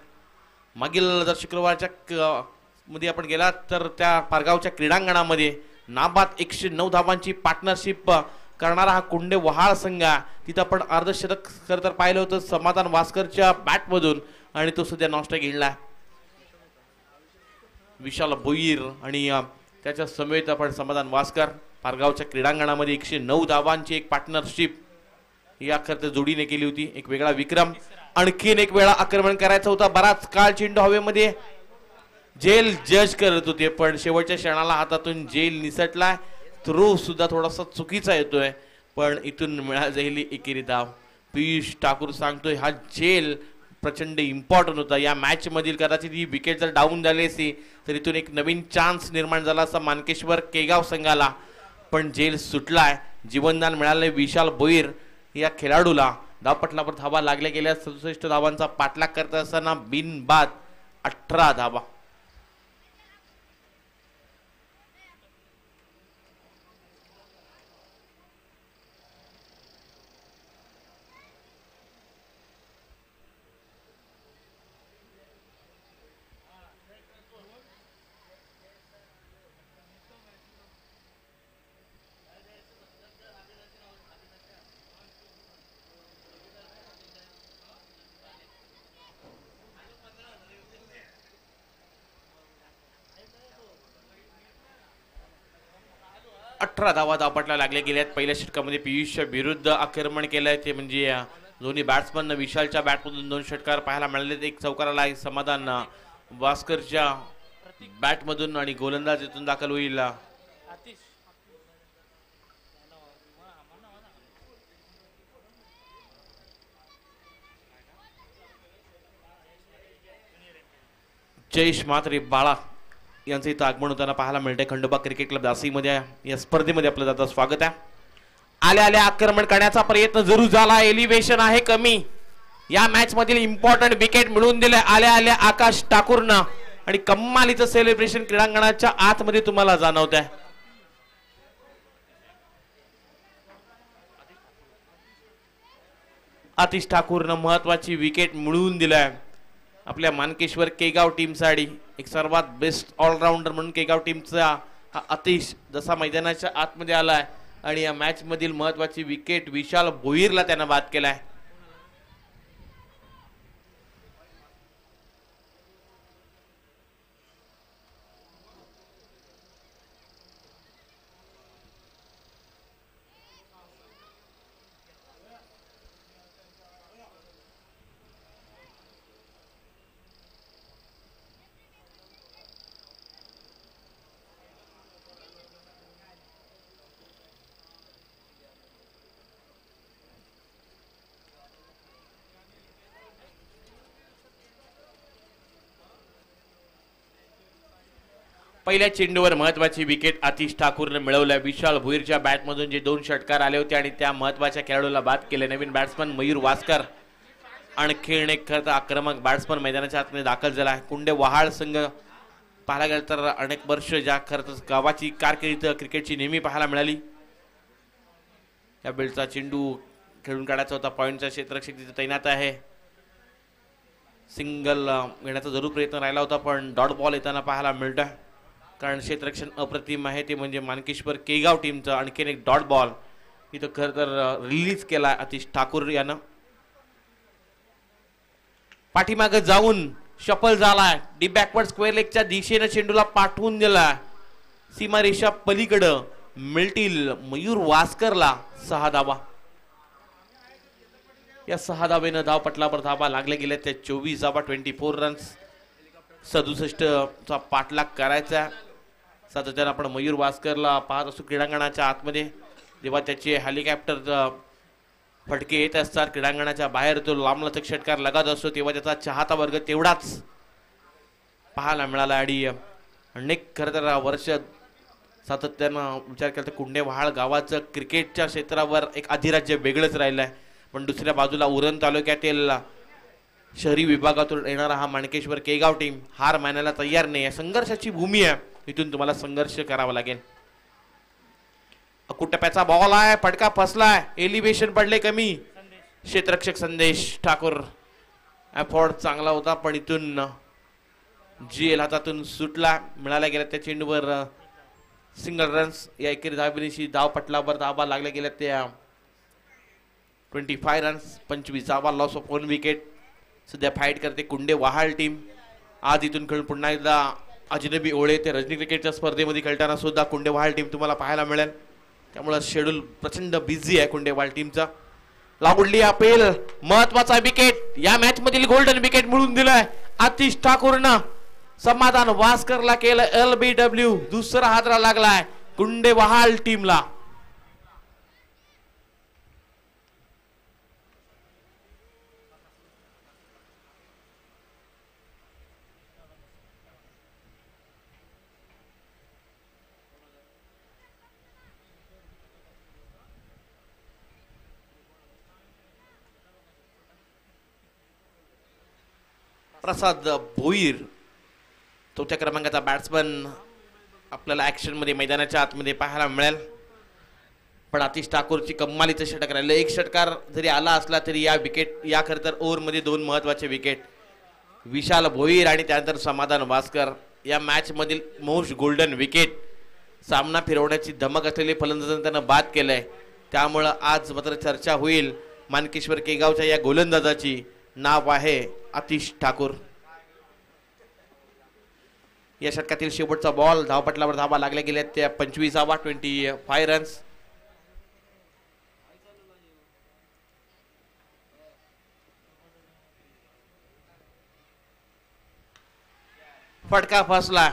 मागील जर शुक्रवारच्या मध्ये आपण गेलात तर त्या पारगावच्या क्रीडांगणामध्ये नाबाद 109 धावांची पार्टनरशिप करणारा हा कुंडे वहाळ संघ, तिथं आपण अर्धशतक खरं तर पाहिलं होतं समाधान वास्करच्या बॅटमधून, आणि तो सध्या नॉस्ट्राईक गेला. विशाल भोईर आणि त्याच्या समेत आपण समाधान वास्कर, पारगावच्या क्रीडांगणामध्ये 109 धावांची एक पार्टनरशिप या खरं जोडीने केली होती. एक वेगळा विक्रम. आणखीन एक वेळा आक्रमण करायचं होतं, बराच काळ चेंडू हवेमध्ये जेल जज करत होते, पण शेवटच्या क्षणाला हातातून जेल निसटलाय. थ्रो सुद्धा थोडासा चुकीचा येतोय, पण इथून मिळाली जाईल एकेरी धाव. पियुष ठाकूर सांगतोय हा जेल प्रचंड इम्पॉर्टंट होता या मॅच मधील. कदाचित ही विकेट जर डाऊन झाली असती तर इथून एक नवीन चान्स निर्माण झाला असा मानकेश्वर केगाव संघाला, पण जेल सुटलाय. जीवनदान मिळाले विशाल भोईर या खेळाडूला. धावपटलावर धावा लागल्या गेल्या. 67 धावांचा पाठलाग करत असताना बिनबाद 18 धावा. धावा धावपटला लागले गेल्यात. पहिल्या षटकामध्ये पियुषच्या विरुद्ध आक्रमण केलंय, ते म्हणजे दोन्ही बॅट्समन विशालच्या बॅटमधून 2 षटकार पाहायला मिळाले. एक चौकाराला समाधान वास्करच्या बॅटमधून, आणि गोलंदाज इथून दाखल होईल जयेश म्हात्रे बाळा यांचं इथं आगमन होताना पाहायला मिळतंय. खंडोबा क्रिकेट क्लब दासीमध्ये या स्पर्धेमध्ये आपलं जातं स्वागत आहे. आल्या आक्रमण करण्याचा प्रयत्न जरूर झाला, एलिव्हेशन आहे कमी. या मॅच मधील इम्पॉर्टंट विकेट मिळवून दिले आल्या आकाश ठाकूरनं, आणि कम्मालीचं सेलिब्रेशन क्रीडांगणाच्या आतमध्ये तुम्हाला जाणवत आहे. आतिश ठाकूरनं महत्वाची विकेट मिळवून दिलाय आपल्या मानकेश्वर केगाव टीमसाठी. एक सर्वात बेस्ट ऑलराऊंडर म्हणून केगाव टीमचा हा आतिश जसा मैदानाच्या आतमध्ये आलाय, आणि या मॅच मधील महत्वाची विकेट विशाल भोईरला त्यानं बाद केलाय. पहिल्या चेंडूवर महत्वाची विकेट आतिश ठाकूरने मिळवल्या. विशाल भोईरच्या बॅटमधून जे 2 षटकार आले होते आणि त्या महत्वाच्या खेळाडूला बाद केले. नवीन बॅट्समन मयूर वास्कर आणखीन एक खरं आक्रमक बॅट्समन मैदानाच्या आतमध्ये दाखल झाला आहे. कुंडे वहाळ संघ पाहायला गेलं तर अनेक वर्ष ज्या खरंच गावाची कारकीर्द क्रिकेटची नेहमी पाहायला मिळाली. या बेलचा चेंडू खेळून काढायचा होता, पॉइंटचा क्षेत्ररक्षक तिथे तैनात आहे. सिंगल घेण्याचा जरूर प्रयत्न राहिला होता, पण डॉट बॉल येताना पाहायला मिळतं, कारण क्षेत्ररक्षण अप्रतिम आहे. ते म्हणजे मानकेश्वर केगाव टीमचं आणखीन एक डॉट बॉल इथं खरं तर रिलीज केला आतिश ठाकूर यानं. पाठीमागे जाऊन शफल झालाय, डी बॅकवर्ड स्क्वेअर लेगच्या दिशेने चेंडूला पाठवून दिला. सीमारेषा पलीकडं मिळतील मयूर वास्करला 6 धावा. या 6 धावेनं धावपटलावर धावा लागले गेले. त्या 24 धावा, 24 रन्स, 67 चा पाठलाग करायचा. सातत्यानं आपण मयूर वास्करला पाहत असतो क्रीडांगणाच्या आतमध्ये. जेव्हा त्याचे हेलिकॉप्टर फटके येत असतात क्रीडांगणाच्या बाहेर, तो लांबलचक षटकार लागत असतो, तेव्हा त्याचा चाहता वर्ग तेवढाच पाहायला मिळाला. आणि अनेक खरं तर वर्ष सातत्यानं विचार केला तर कुंडेवाहाळ गावाचं क्रिकेटच्या क्षेत्रावर एक अधिराज्य वेगळंच राहिलं आहे. पण दुसऱ्या बाजूला उरण तालुक्यातील शहरी विभागातून येणारा हा माणकेश्वर केगाव टीम हार मानायला तयार नाही आहे. संघर्षाची भूमी आहे, इथून तुम्हाला संघर्ष करावा लागेल. अकुटप्याचा बॉल आहे, फटका फसलाय, एलिव्हेशन पडले कमी. क्षेत्ररक्षक संदेश ठाकूर एफोर्ट चांगला होता, पण इथून जीएल हातातून सुटला. मिळाल्या गेल्या त्या चेंडूवर सिंगल रन्स. या एकेरी धावबीनीशी धाव पटलावर धावा लागल्या गेल्या त्या 25 रन्स. 25 धावा, लॉस ऑफ 1 विकेट. सध्या फाईट करते कुंडेवाहाळ टीम. आज इथून खेळून पुन्हा एकदा अजनबी ओळे ते रणजी क्रिकेटच्या स्पर्धेमध्ये खेळताना सुद्धा कुंडेवाहाळ टीम तुम्हाला पाहायला मिळेल. त्यामुळे शेड्यूल प्रचंड बिझी आहे कुंडेवाहाळ टीमचा. लागुडली अपेल, महत्वाचा विकेट. या मॅच मधील गोल्डन विकेट मिळून दिलाय आतिश ठाकूरनं. समाधान वास्करला केलं LBW. दुसरा हादरा लागलाय कुंडेवाहाळ टीमला. प्रसाद भोईर चौथ्या क्रमांकाचा बॅट्समन आपल्याला ऍक्शन मध्ये मैदानाच्या आतमध्ये पाहायला मिळेल. पण आतिश ठाकूरची कम्मालीचं षटक राहिलं. एक षटकार जरी आला असला तरी या विकेट या खरं तर ओव्हरमध्ये 2 महत्वाचे विकेट. विशाल भोईर आणि त्यानंतर समाधान वास्कर या मॅच मधील मोस्ट गोल्डन विकेट. सामना फिरवण्याची धमक असलेले फलंदाजांनी त्यानं बाद केलंय. त्यामुळं आज मात्र चर्चा होईल माणकेश्वर केगावच्या या गोलंदाजाची. नाव आहे आतिश ठाकूर. या षटकातील शेवटचा बॉल. धावपटलावर धावा लागल्या गेल्या त्या 25वा. 25 रन्स. फटका फसला,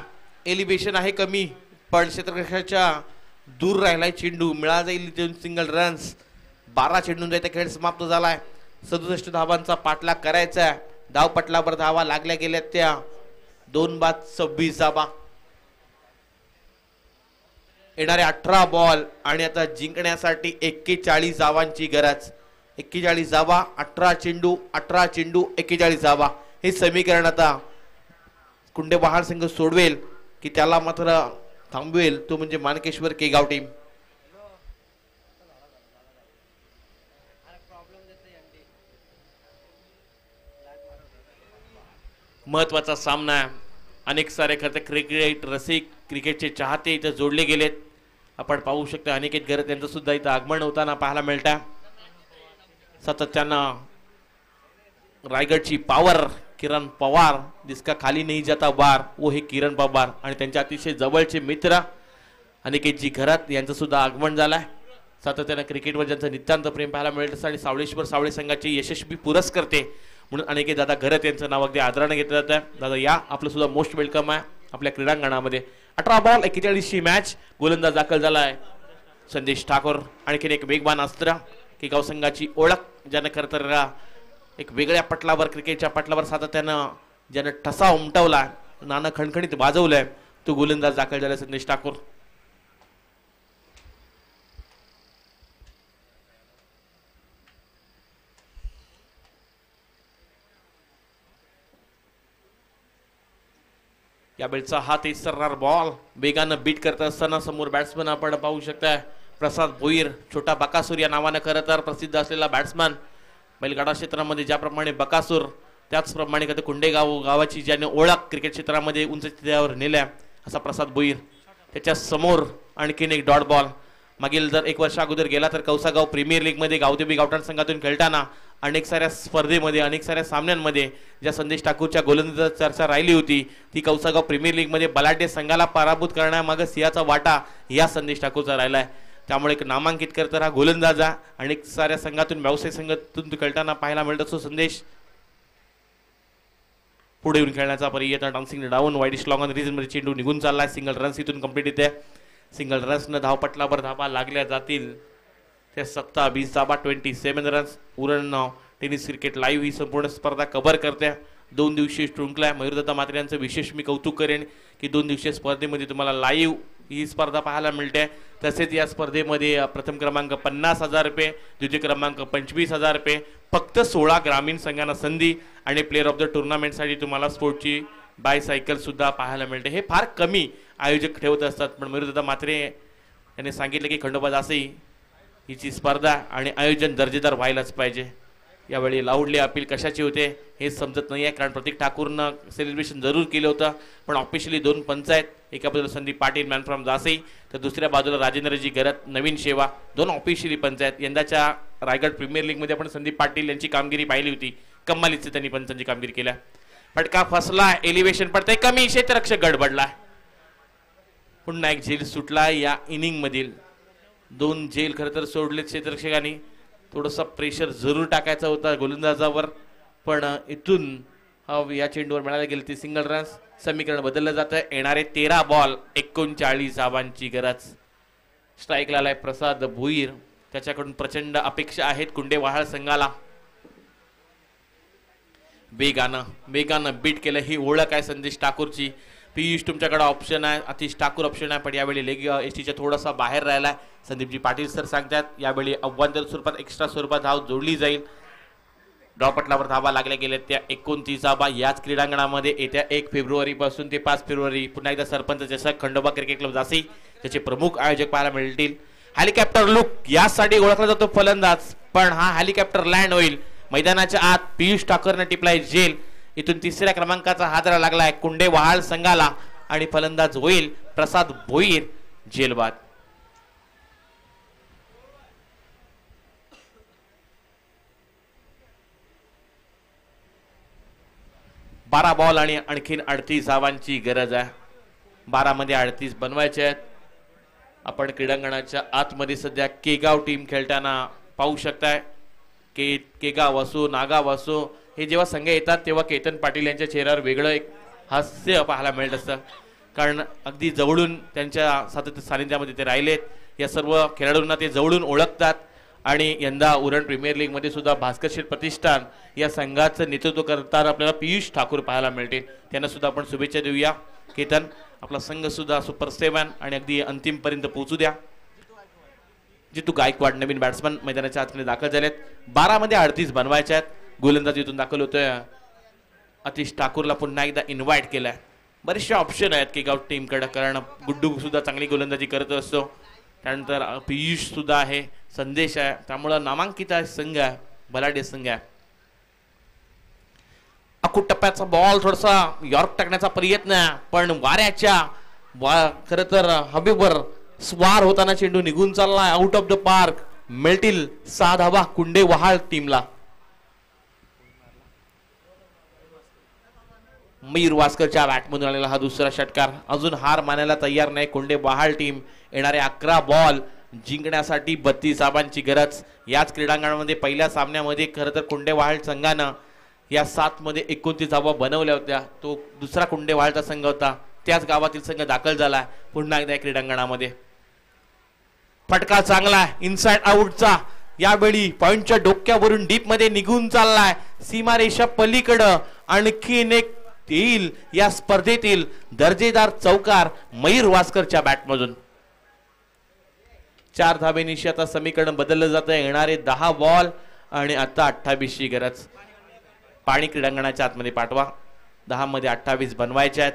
एलिव्हेशन आहे कमी, पण क्षेत्ररक्षकाच्या दूर राहिलाय चेंडू. मिळाला जाईल इथून सिंगल रन्स. 12 चेंडून जायचा खेळ समाप्त झालाय. 67 धावांचा पाठलाग करायचा. धावपटलावर धावा लागल्या गेल्या त्या 2/26 धावा. येणारे 18 बॉल आणि आता जिंकण्यासाठी 41 धावांची गरज. 41 धावा, 18 चेंडू, 18 चेंडू, 41 धावा. हे समीकरण आता कुंडेवाहाळ संघ सोडवेल की त्याला मात्र थांबवेल तो म्हणजे माणकेश्वर केगाव टीम. महत्वाचा सामना. अनेक सारे खरं क्रिकेट रसिक, क्रिकेटचे चाहते इथं जोडले गेलेत. आपण पाहू शकता अनिकेत गरत यांचं सुद्धा इथं आगमन होताना पाहायला मिळतं. सातत्यानं रायगडची पॉवर किरण पवार, जिसका खाली नहीं जाता बार वो हे किरण पवार आणि त्यांचे अतिशय जवळचे मित्र अनिकेतजी घरात यांचं सुद्धा आगमन झालंय. सातत्यानं क्रिकेटवर ज्यांचं नितांत प्रेम पाहायला मिळत आणि सावळेश्वर सावळे संघाचे यशस्वी पुरस्कर्ते म्हणून अनिकेत दादा घरत यांचं नाव अगदी आदराने घेतलं जातं. दादा या, आपलं सुद्धा मोस्ट वेलकम आहे आपल्या क्रीडांगणामध्ये. 18 बॉल 41ची मॅच. गोलंदाज दाखल झालाय संदेश ठाकूर. आणखीन एक वेगवान अस्त्र केगाव संघाची ओळख, ज्यानं खरं तर एक वेगळ्या पटलावर क्रिकेटच्या पटलावर सातत्यानं ज्यानं ठसा उमटवला, नाणं खणखणीत वाजवलंय, तो गोलंदाज दाखल झाला संदेश ठाकूर. यावेळचा हा तेज सरणार बॉल वेगानं बीट करत असताना समोर बॅट्समन आपण पाहू शकता प्रसाद भोईर. छोटा बकासूर या नावानं खरं तर प्रसिद्ध असलेला बॅट्समन. बैलगाडा क्षेत्रामध्ये ज्याप्रमाणे बकासूर, त्याचप्रमाणे कधी कुंडेगाव गावाची ज्याने ओळख क्रिकेट क्षेत्रामध्ये उंच स्थितीवर नेल्या असा प्रसाद भोईर. त्याच्या समोर आणखीन एक डॉट बॉल. मागील जर 1 वर्ष अगोदर गेला तर कौसागाव प्रीमियर लीग मध्ये गावदेवी गावठाण संघातून खेळताना अनेक साऱ्या स्पर्धेमध्ये, अनेक साऱ्या सामन्यांमध्ये ज्या संदेश ठाकूरच्या गोलंदाजाची चर्चा राहिली होती, ती कौसागाव प्रीमियर लीग मध्ये बलाढ्य संघाला पराभूत करण्यामागे सिंहाचा वाटा या संदेश ठाकूरचा राहिलाय. त्यामुळे एक नामांकित करत हा गोलंदाज अनेक साऱ्या संघातून, व्यावसायिक संघातून खेळताना पाहायला मिळत असतो संदेश. पुढे येऊन खेळण्याचा पर्यंत dancing down widish long on region मध्ये चेंडू निघून चाललाय. सिंगल रन्स इथून कंप्लीट येते. सिंगल रन्सनं धावपटलावर धावा लागल्या जातील त्या 27 धावा. 27 runs. Uran tennis cricket live ही संपूर्ण स्पर्धा कव्हर करते. 2 दिवसीय शृंखला. मयूरदत्ता मात्रे यांचं विशेष मी कौतुक करेन की 2 दिवसीय स्पर्धेमध्ये तुम्हाला लाईव्ह ही स्पर्धा पाहायला मिळते. तसेच या स्पर्धेमध्ये प्रथम क्रमांक 50,000 रुपये, द्वितीय क्रमांक 25,000 रुपये, फक्त 16 ग्रामीण संघांना संधी आणि प्लेअर ऑफ द टुर्नामेंटसाठी तुम्हाला स्पोर्टची बायसायकल सुद्धा पाहायला मिळते. हे फार कमी आयोजक ठेवत असतात, पण मयुरदादा म्हात्रे यांनी सांगितलं की खंडोबा दासई हिची स्पर्धा आणि आयोजन दर्जेदार व्हायलाच पाहिजे. यावेळी लाऊडली अपील कशाची होते हे समजत नाही आहे, कारण प्रतीक ठाकूरनं सेलिब्रेशन जरूर केलं होतं, पण ऑफिशियली 2 पंच आहेत. एका बाजूला संदीप पाटील मॅन फ्रॉम दासई, तर दुसऱ्या बाजूला राजेंद्रजी गरत नवीन सेवा, 2 ऑफिशियली पंच आहेत. यंदाच्या रायगड प्रीमियर लीगमध्ये आपण संदीप पाटील यांची कामगिरी पाहिली होती, कमालीची त्यांनी पंचांची कामगिरी केल्या. फटका फसला, एलिव्हेशन पडतंय कमी, क्षेत्ररक्षक गडबडला, पुन्हा एक झेल सुटला. या इनिंग मधील 2 झेल खरं तर सोडलेत क्षेत्ररक्षकांनी. थोडंसं प्रेशर जरूर टाकायचा होता गोलंदाजावर, पण इथून या चेंडूवर मिळायला गेले ते सिंगल रन्स. समीकरण बदललं जातं. येणारे 13 बॉल 39 धावांची गरज. स्ट्राईकला आलाय प्रसाद भोईर, त्याच्याकडून प्रचंड अपेक्षा आहेत कुंडे वहाळ संघाला. वेगानं बीट केलं ही ओळख आहे संदेश ठाकूरची. पियुष तुमच्याकडे ऑप्शन आहे, आतिश ठाकूर ऑप्शन आहे, पण यावेळी लेग एसटीच्या थोडासा बाहेर राहिलाय. संदीपजी पाटील सर सांगतात यावेळी अव्वांतर स्वरूपात एक्स्ट्रा स्वरूपात धाव जोडली जाईल. ड्रॉपटलावर धावा लागल्या गेल्या त्या 29 धावा. याच क्रीडांगणामध्ये येत्या 1 फेब्रुवारी पासून ते 5 फेब्रुवारी पुन्हा एकदा सरपंच चषक खंडोबा क्रिकेट क्लब दासी त्याचे प्रमुख आयोजक पाहायला मिळतील. हेलिकॉप्टर लुक यासाठी ओळखला जातो फलंदाज, पण हा हेलिकॉप्टर लँड होईल मैदानाच्या आत. पियुष ठाकूरने टिपलाय जेल. इथून 3ऱ्या क्रमांकाचा हादरा लागलाय कुंडे वहाळ संघाला आणि फलंदाज होईल प्रसाद भोईर जेलबाद. बारा बॉल आणि आणखीन 38 धावांची गरज आहे. 12 मध्ये 38 बनवायचे आहेत. आपण क्रीडांगणाच्या आतमध्ये सध्या केगाव टीम खेळताना पाहू शकताय. केगाव असो नागाव असो हे जेव्हा संघ येतात तेव्हा केतन पाटील यांच्या चेहऱ्यावर वेगळं एक हास्य पाहायला मिळत असतं, कारण अगदी जवळून त्यांच्या सानिध्यामध्ये ते राहिलेत. या सर्व खेळाडूंना ते जवळून ओळखतात आणि यंदा उरण प्रीमियर लीग मध्ये सुद्धा भास्कर शेठ प्रतिष्ठान या संघाचं नेतृत्व करताना आपल्याला पियुष ठाकूर पाहायला मिळते. त्यांना सुद्धा आपण शुभेच्छा देऊया. केतन, आपला संघ सुद्धा सुपर 7 आणि अगदी अंतिम पर्यंत पोहोचू द्या. जितू गायकवाड नवीन बॅट्समन मैदानाच्या आतमध्ये दाखल झालेत. 12 मध्ये 38 बनवायचे आहेत. गोलंदाजीतून दाखल होतोय आतिश ठाकूरला पुन्हा एकदा इन्व्हाइट केलाय. बरेचसे ऑप्शन आहेत केगाव टीमकडे, कारण गुड्डू सुद्धा चांगली गोलंदाजी करत असतो. त्यानंतर पियुष सुद्धा आहे, संदेश आहे, त्यामुळं नामांकित संघ आहे, बलाढ्य संघ आहे. अकूट टप्प्याचा बॉल थोडासा यॉर्क टाकण्याचा प्रयत्न आहे, पण वाऱ्याच्या खरं तर हवेवर स्वार होताना चेंडू निघून चाललाय आउट ऑफ द पार्क. मिळतील 6 धावा कुंडे वहाळ टीमला. मयूर वास्करच्या बॅटमधून आलेला हा दुसरा षटकार. अजून हार मानायला तयार नाही कुंडे वहाळ टीम. येणारे 11 बॉल जिंकण्यासाठी 32 धावांची गरज. याच क्रीडांगणामध्ये पहिल्या सामन्यामध्ये खरं तर कुंडे वहाळ संघानं या 7 मध्ये 29 धावा बनवल्या होत्या. तो दुसरा कुंडे वहाळचा संघ होता, त्याच गावातील संघ दाखल झाला पुन्हा एकदा क्रीडांगणामध्ये. फटका चांगला इनसाइड आउटचा. यावेळी पॉइंटच्या डोक्यावरून डीप मध्ये निघून चाललाय सीमारेषा पलीकडं. आणखीन एक येईल या स्पर्धेतील दर्जेदार चौकार मयूर वास्करच्या बॅटमधून. 4 धाबेनिशी आता समीकरण बदललं जातं. येणारे 10 बॉल आणि आता 28 ची गरज. पाणी क्रीडांगणाच्या आतमध्ये पाठवा. 10 मध्ये 28 बनवायचे आहेत.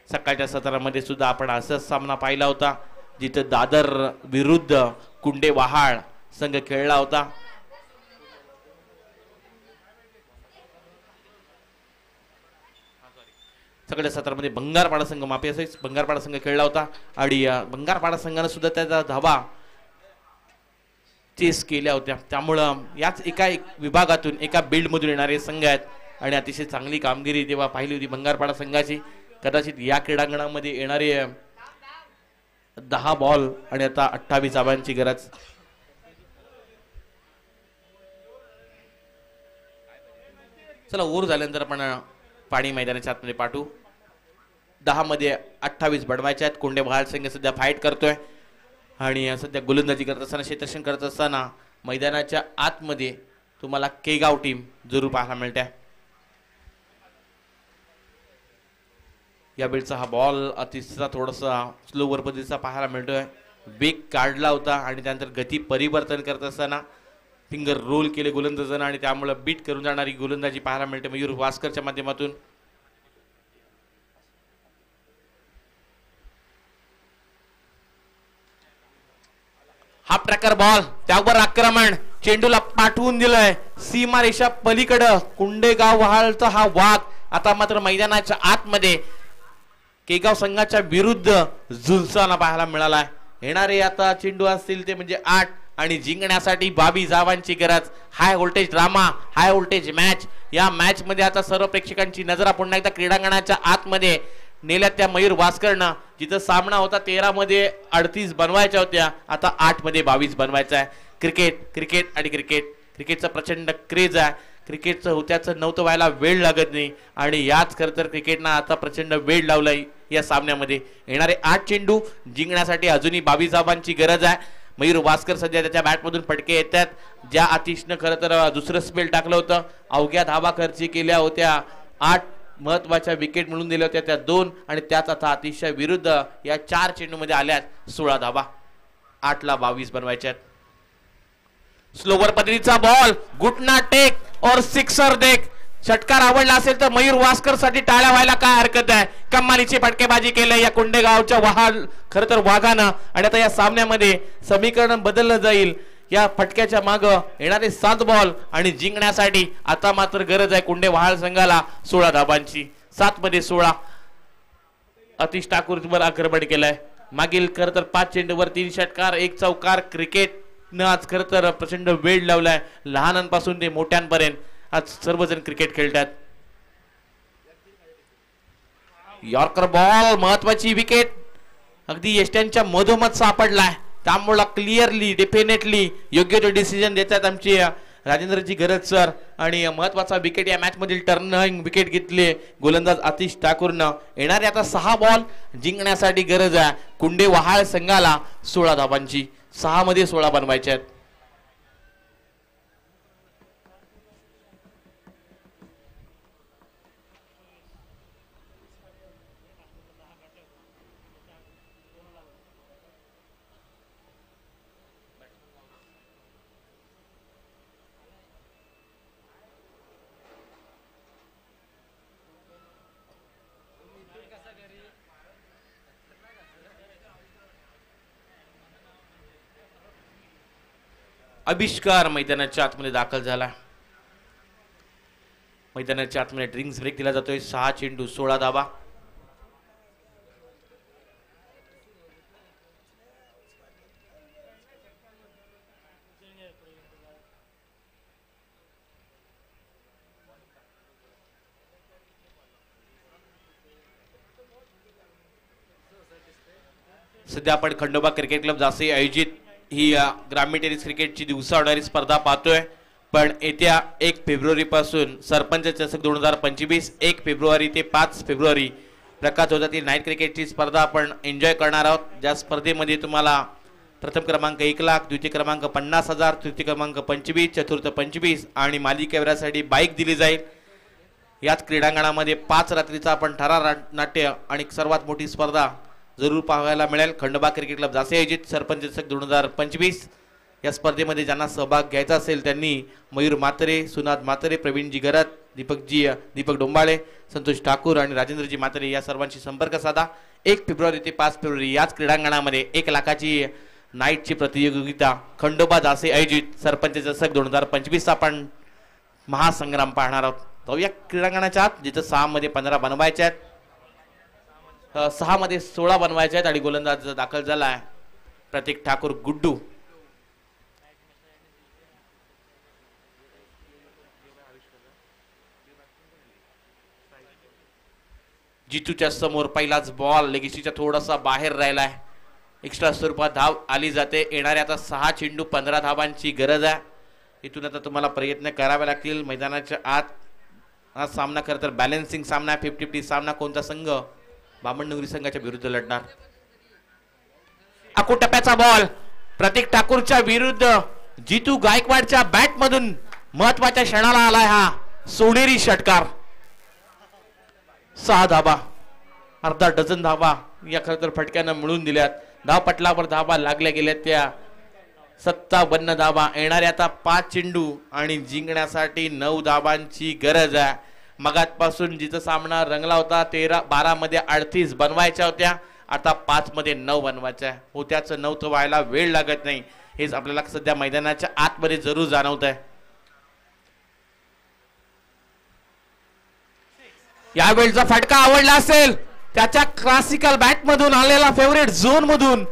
सकाळच्या सत्रामध्ये सुद्धा आपण असाच सामना पाहिला होता, जिथं दादर विरुद्ध कुंडे वहाळ संघ खेळला होता. सगळ्या सत्रामध्ये बंगारपाडा संघ माफी असेच बंगारपाडा संघ खेळला होता आणि बंगारपाडा संघाने सुद्धा त्याचा धावा चेस केल्या होत्या. त्यामुळं याच एका विभागातून एका बिल्ड मधून येणारे संघ आहेत आणि अतिशय चांगली कामगिरी तेव्हा पाहिली होती बंगारपाडा संघाची. कदाचित या क्रीडांगणामध्ये येणारे 10 बॉल आणि आता 28 धावांची गरज. चला ओव्हर झाल्यानंतर आपण पाणी मैदानाच्या आतमध्ये पाठवू. 10 मध्ये 28 बनवायचे आहेत. कुंडे वहाळ संघ सध्या फाईट करतोय आणि सध्या गोलंदाजी करत असताना क्षेत्ररक्षण करत असताना मैदानाच्या आतमध्ये तुम्हाला केगाव टीम जरूर पाहायला मिळते. या बेटचा हा बॉल अतिशय थोडासा स्लोवर पद्धतीचा पाहायला मिळतोय. वेग काढला होता आणि त्यानंतर गती परिवर्तन करत असताना फिंगर रोल केले गोलंदाजांना आणि त्यामुळे बीट करून जाणारी गोलंदाजी पाहायला मिळते मयूर वास्करच्या माध्यमातून. हा प्रकार बॉल त्यावर आक्रमण चेंडूला पाठवून दिलंय सीमा रेषा पलीकडं कुंडेगाव वहाळचा हा वाघ आता मात्र मैदानाच्या आतमध्ये केगाव संघाच्या विरुद्ध झुलताना पाहायला मिळालाय. येणारे आता चेंडू असतील ते म्हणजे 8 आणि जिंकण्यासाठी 22 धावांची गरज. High voltage drama, high voltage match. या मॅच मध्ये आता सर्व प्रेक्षकांची नजर पुन्हा एकदा क्रीडांगणाच्या आतमध्ये नेल्यात त्या मयूर वास्करनं. जिथं सामना होता 13 मध्ये 38 बनवायच्या होत्या, आता 8 मध्ये 22 बनवायचा आहे. क्रिकेट आणि क्रिकेटचा प्रचंड क्रेज आहे. क्रिकेटचं होत्याचं नव्हतं व्हायला वेळ लागत नाही आणि याच खरं तर क्रिकेटनं आता प्रचंड वेळ लावलाय या सामन्यामध्ये. येणारे 8 चेंडू जिंकण्यासाठी अजूनही 22 धावांची गरज आहे. मयूर वास्कर सध्या त्याच्या बॅटमधून फटके येतात. ज्या आतिशनं खरं तर दुसरं स्पेल टाकलं होतं, अवघ्या धावा खर्ची केल्या होत्या. 8 महत्वाच्या विकेट मिळून दिल्या होत्या त्या 2 आणि त्याच आता अतिशय विरुद्ध या 4 चेंडू मध्ये आल्यात 16 धावा. 8 ला 22 बनवायच्यात. स्लोवर पद्धतीचा बॉल घुटना टेक और सिक्सर देख. षटकार आवडला असेल तर मयूर वास्कर साठी टाळ्या व्हायला काय हरकत आहे. कमालीची फटकेबाजी केली या कुंडेगावच्या वहाल खरं तर वाघानं आणि आता या सामन्यामध्ये समीकरण बदललं जाईल. या फटक्याच्या माग येणारे 7 बॉल आणि जिंकण्यासाठी आता मात्र गरज आहे कुंडे वहाळ संघाला 16 धाबांची. 7 मध्ये 16. अतिश ठाकूरवर आक्रमण केलंय. मागील खरं तर 5 चेंडूवर 3 षटकार 1 चौकार. क्रिकेटनं आज खरं तर प्रचंड वेळ लावलाय. लहानांपासून ते मोठ्यांपर्यंत आज सर्वजण क्रिकेट खेळतात. यॉर्कर बॉल महत्वाची विकेट अगदी यष्ट्यांच्या मधोमध सापडलाय. त्यामुळे क्लिअरली डेफिनेटली योग्य तो डिसिजन देतात आमची राजेंद्रजी गरज सर. आणि महत्वाचा विकेट या मॅच मधील टर्निंग विकेट घेतले गोलंदाज आतिश ठाकूरनं. येणारे आता 6 बॉल जिंकण्यासाठी गरज आहे कुंडे वहाळ संघाला 16 धाबांची. 6 मध्ये 16 बनवायचे आहेत. आविष्कार मैदानाच्या आतमध्ये दाखल झाला. मैदानाच्या आतमध्ये ड्रिंक्स ब्रेक दिला जातोय. 6 चेंडू 16 धावा. सध्या आपण खंडोबा क्रिकेट क्लब जासे आयोजित ही ग्रामीण टेनिस क्रिकेटची दिवसा होणारी स्पर्धा पाहतोय. पण येत्या 1 फेब्रुवारी पासून सरपंच चषक 2025 1 फेब्रुवारी ते 5 फेब्रुवारी प्रकाश होतातील नाईट क्रिकेटची स्पर्धा आपण एन्जॉय करणार आहोत. ज्या स्पर्धेमध्ये तुम्हाला प्रथम क्रमांक 1 लाख, द्वितीय क्रमांक 50,000, तृतीय क्रमांक 25, चतुर्थ 25 आणि मालिकेवरासाठी बाईक दिली जाईल. याच क्रीडांगणामध्ये 5 रात्रीचा आपण ठरार नाट्य आणि सर्वात मोठी स्पर्धा जरूर पाहायला मिळेल. खंडोबा क्रिकेट क्लब जासे आयोजित सरपंच चषक 2025 या स्पर्धेमध्ये ज्यांना सहभाग घ्यायचा असेल त्यांनी मयूर मात्रे, सुनाद मात्रे, प्रवीणजी गरत, दीपक डोंबाळे, संतोष ठाकूर आणि राजेंद्रजी मात्रे या सर्वांशी संपर्क साधा. 1 फेब्रुवारी ते 5 फेब्रुवारी याच क्रीडांगणामध्ये 1 लाखाची नाईटची प्रतियोगिता खंडोबा जासे आयोजित सरपंच चषक 2025 आपण महासंग्राम पाहणार आहोत. जाऊया क्रीडांगणाच्या आत जिथं 6 मध्ये 15 बनवायच्या आहेत. 6 मध्ये 16 बनवायचे आहेत आणि गोलंदाज दाखल झाला आहे प्रतीक ठाकूर गुड्डू. जितूच्या समोर पहिलाच बॉल लेगीच्या थोडासा बाहेर राहिलाय. एक्स्ट्रा स्वरूपात धाव आली जाते. येणारे आता 6 चेंडू 15 धावांची गरज आहे. इथून आता तुम्हाला प्रयत्न करावे लागतील. मैदानाच्या आत हा सामना खरं तर बॅलन्सिंग सामना 50-50 सामना. कोणता संघ बामणनगरी संघाच्या विरुद्ध लढणार. आकुटप्प्याचा बॉल प्रतीक ठाकूरच्या विरुद्ध जितू गायकवाडच्या बॅट मधून महत्वाच्या क्षणाला आलाय हा सोनेरी षटकार. 6 धाबा अर्धा डझन धाबा या खरं तर फटक्यानं मिळून दिल्यात. धावपटलावर धाबा लागल्या गेल्या त्या 57 धाबा. येणारे आता 5 चेंडू आणि जिंकण्यासाठी 9 धाबांची गरज आहे. मगातपासून जिथं सामना रंगला होता 13-12 मध्ये 38 बनवायच्या होत्या, आता 5 मध्ये 9 बनवायच्या होत्याचं 9 तर व्हायला वेळ लागत नाही. हेच आपल्याला सध्या मैदानाच्या आतमध्ये जरूर जाणवत आहे. यावेळचा फटका आवडला असेल त्याच्या क्लासिकल बॅट मधून आलेला फेवरेट झोन मधून.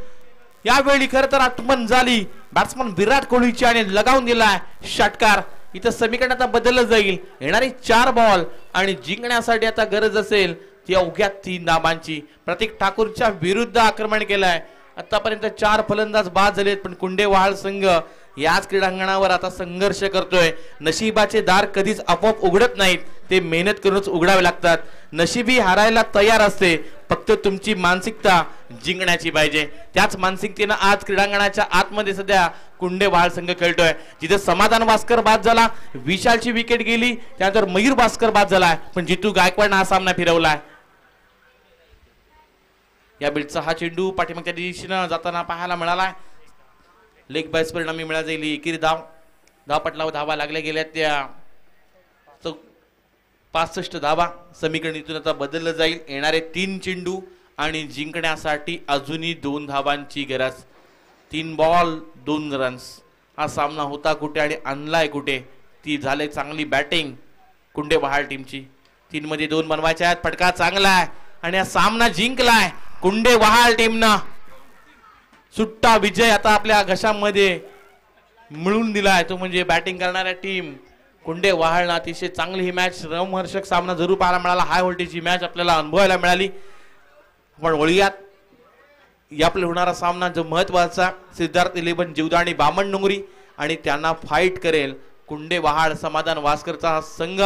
यावेळी खरं तर आत्मन झाली बॅट्समन विराट कोहलीची आणि लगावून दिलाय षटकार. इथं समीकरण आता बदललं जाईल. येणारे 4 बॉल आणि जिंकण्यासाठी आता गरज असेल ती अवघ्या 3 धाबांची. प्रतीक ठाकूरच्या विरुद्ध आक्रमण केलंय. आतापर्यंत 4 फलंदाज बाद झालेत, पण कुंडेवाहाळ संघ याच क्रीडांगणावर आता संघर्ष करतोय. नशिबाचे दार कधीच आपोआप उघडत नाहीत, ते मेहनत करूनच उघडावे लागतात. नशिबी हारायला तयार असते, फक्त तुमची मानसिकता जिंकण्याची पाहिजे. त्याच मानसिकतेनं आज क्रीडांगणाच्या आतमध्ये सध्या कुंडेवाहाळ संघ खेळतोय. जिथे समाधान भास्कर बाद झाला, विशालची विकेट गेली, त्यानंतर मयूर भास्कर बाद झालाय, पण जितू गायकवाडनं हा सामना फिरवलाय. या बिल्डचा हा चेंडू पाठीमागच्या दिशेनं जाताना पाहायला मिळालाय. लेग बायस परिणामी मिळा जाईल. एकेरी धावपटलावर धावा लागल्या गेल्या त्या 65 धावा. समीकरण इथून आता बदललं जाईल. येणारे 3 चेंडू आणि जिंकण्यासाठी अजूनही 2 धावांची गरज. 3 बॉल 2 रन्स. हा सामना होता कुठे आणि आणलाय कुठे, ती झाले चांगली बॅटिंग कुंडेवाहाळ टीमची. 3 मध्ये 2 बनवायचे आहेत. फटका चांगला आहे आणि हा सामना जिंकलाय कुंडेवाहाळ टीमनं. सुट्टा विजय आता आपल्या घशामध्ये मिळून दिलाय, तो म्हणजे बॅटिंग करणाऱ्या टीम कुंडेवाहाळनं. अतिशय चांगली ही मॅच, रोमहर्षक सामना जरूर पाहायला मिळाला. हाय व्होल्टेजची मॅच आपल्याला अनुभवायला मिळाली. पण वळूयात आपल्याला होणारा सामना जो महत्वाचा, सिद्धार्थ 11 जीवदानी बामण डोंगरी आणि त्यांना फाईट करेल कुंडेवाहाळ समाधान वास्करचा हा संघ.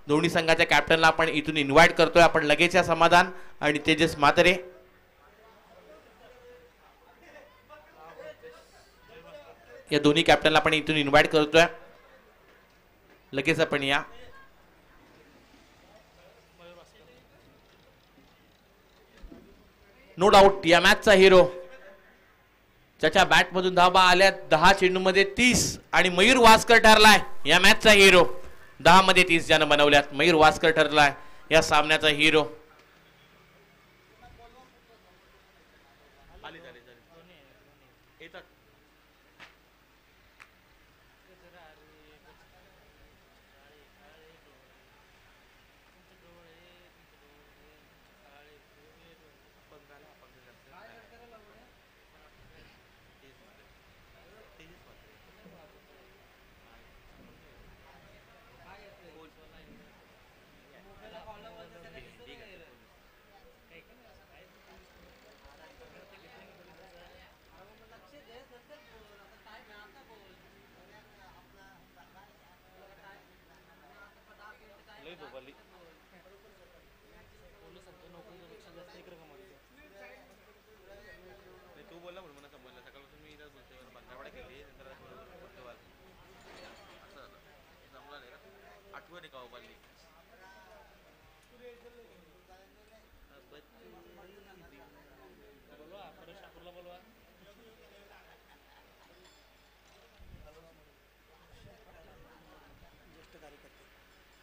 दोन्ही संघाच्या कॅप्टनला आपण इथून इन्व्हाइट करतोय. आपण लगेच या समाधान आणि तेजस म्हात्रे या दोन्ही कॅप्टनला आपण इथून इन्व्हाइट करतोय. लगेच आपण या. नो डाऊट या मॅचचा हिरो, ज्याच्या बॅट मधून धाबा आल्या 10 चेंडू मध्ये 30 आणि मयूर वास्कर ठरलाय या मॅचचा हिरो. 10 मध्ये 30 ज्यानं बनवल्यात मयूर वास्कर ठरलाय या सामन्याचा हिरो.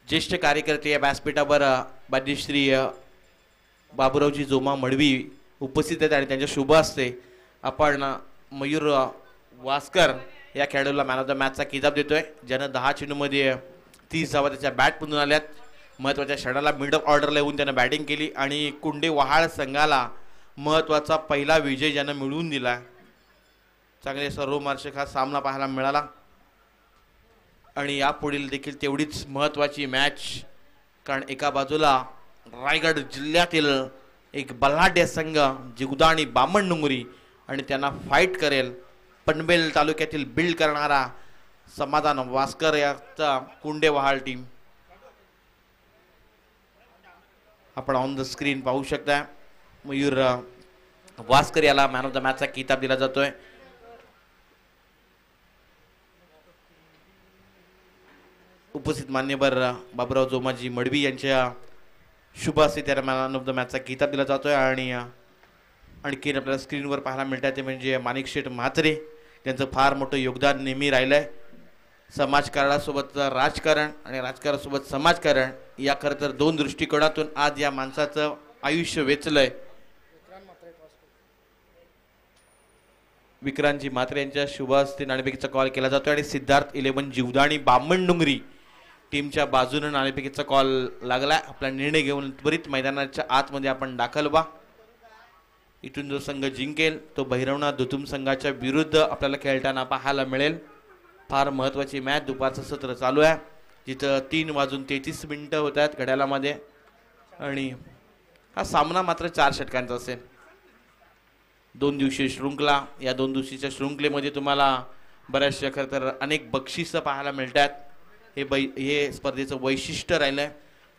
ज्येष्ठ कार्यकर्ते या व्यासपीठावर बाजीश्री बाबूरावजी जोमा मडवी उपस्थित आहेत आणि त्यांच्या शुभ हस्ते आपण मयूर वास्कर या खेळाडूला मॅन ऑफ द मॅचचा किताब देतोय, ज्यानं 10 चेंडूमध्ये 30 धावा त्याच्या बॅटमधून आल्यात. महत्त्वाच्या षडाला मिड ऑफ ऑर्डरला येऊन त्यानं बॅटिंग केली आणि कुंडेवाहाळ संघाला महत्त्वाचा पहिला विजय ज्यानं मिळवून दिला. चांगले सर्वमार्शक हा सामना पाहायला मिळाला आणि यापुढील देखील तेवढीच महत्त्वाची मॅच, कारण एका बाजूला रायगड जिल्ह्यातील एक बलाढ्य संघ जीवदानी बामण डोंगरी आणि त्यांना फाईट करेल पनवेल तालुक्यातील बिल्ड करणारा समाधान वास्कर याचा कुंडेवाहाळ टीम. आपण ऑन द स्क्रीन पाहू शकता मयूर वास्कर याला मॅन ऑफ द मॅचचा किताब दिला जातोय. उपस्थित मान्यवर बाबूराव जोमाजी मडवी यांच्या शुभ असते त्याला मॅन ऑफ द मॅचचा किताब दिला जातोय. आणि आणखीन आपल्याला स्क्रीनवर पाहायला मिळतात ते म्हणजे माणिक शेठ म्हात्रे, त्यांचं फार मोठं योगदान नेहमी राहिलं आहे. समाजकारणासोबत राजकारण आणि राजकारणासोबत समाजकारण या खरं तर दोन दृष्टिकोनातून आज या माणसाचं आयुष्य वेचलंय. विक्रांतजी म्हात्रे यांच्या शुभ हस्ते नाणेफेकीचा कॉल केला जातो आणि सिद्धार्थ 11 जीवदानी बामणडोंगरी टीमच्या बाजूने नाणेफेकीचा कॉल लागलाय. आपला निर्णय घेऊन त्वरित मैदानाच्या आतमध्ये आपण दाखल व्हा. इथून जो संघ जिंकेल तो भैरवनाथ दुतुम संघाच्या विरुद्ध आपल्याला खेळताना पाहायला मिळेल. फार महत्त्वाची मॅच, दुपारचं सत्र चालू आहे जिथं 3:33 होत आहेत घड्याळामध्ये. आणि हा सामना मात्र 4 षटकांचा असेल. 2 दिवसीय शृंखला, या 2 दिवसीच्या शृंखलेमध्ये तुम्हाला बऱ्याचशा खरं तर अनेक बक्षिसं पाहायला मिळतात. हे स्पर्धेचं वैशिष्ट्य राहिलं आहे.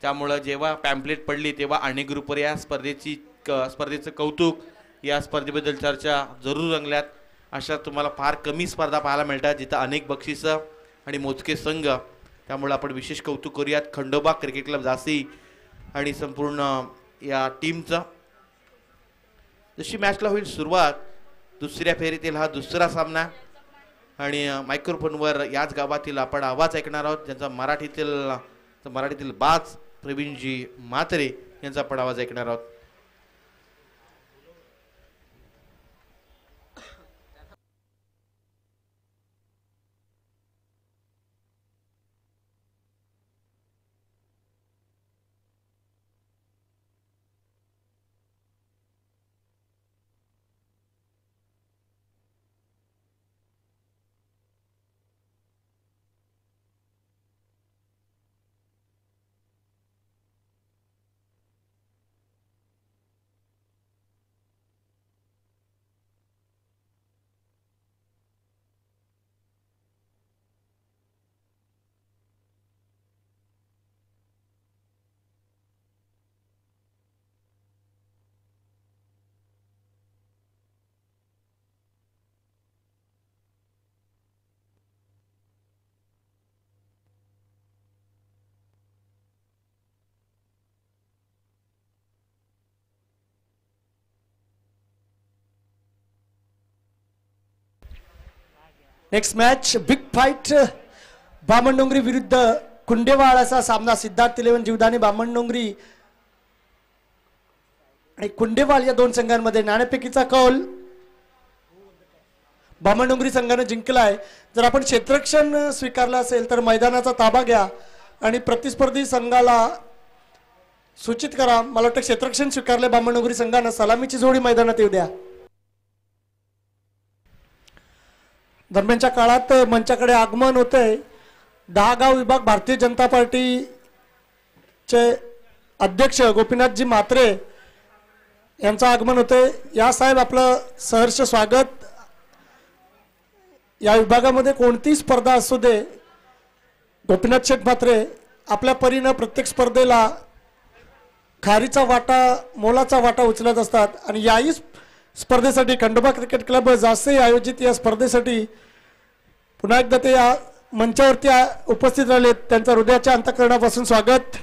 त्यामुळं जेव्हा पॅम्पलेट पडली तेव्हा अनेक ग्रुपवर या स्पर्धेचं कौतुक, या स्पर्धेबद्दल चर्चा जरूर रंगल्यात. अशा तुम्हाला फार कमी स्पर्धा पाहायला मिळतात जिथं अनेक बक्षिसं आणि मोजके संघ. त्यामुळे आपण विशेष कौतुक करूयात खंडोबा क्रिकेट क्लब झाशी आणि संपूर्ण या टीमचं. जशी मॅचला होईल सुरुवात, दुसऱ्या फेरीतील हा दुसरा सामना आणि मायक्रोफोनवर याच गावातील आपण आवाज ऐकणार आहोत, ज्यांचा मराठीतील बाज प्रवीणजी म्हात्रे यांचा आपण आवाज ऐकणार आहोत. Next match big fight, Bamandongri विरुद्ध कुंडेवाळ असा सामना. सिद्धार्थ 11 जीवदानी बामणडोंगरी आणि कुंडेवाळ या दोन संघांमध्ये. नाणेफेकीचा कौल बामणडोंगरी संघाने जिंकलाय. जर आपण क्षेत्ररक्षण स्वीकारलं असेल तर मैदानाचा ताबा घ्या आणि प्रतिस्पर्धी संघाला सूचित करा. मला वाटतं क्षेत्ररक्षण स्वीकारले बामणडोंगरी संघानं. सलामीची जोडी मैदानात येऊ द्या. दरम्यानच्या काळात मंचाकडे आगमन होतंय 10 गाव विभाग भारतीय जनता पार्टीचे अध्यक्ष गोपीनाथजी म्हात्रे यांचं आगमन होतंय. या साहेब आपलं सहर्ष स्वागत. या विभागामध्ये कोणती स्पर्धा असू दे, गोपीनाथ शेठ म्हात्रे आपल्या परीनं प्रत्येक स्पर्धेला खारीचा वाटा, मोलाचा वाटा उचलत असतात. आणि याही स्पर्धेसाठी खंडोबा क्रिकेट क्लब झाशी आयोजित या स्पर्धेसाठी पुन्हा एकदा ते या मंचावरती उपस्थित राहिले. त्यांच्या हृदयाच्या अंतःकरणापासून स्वागत.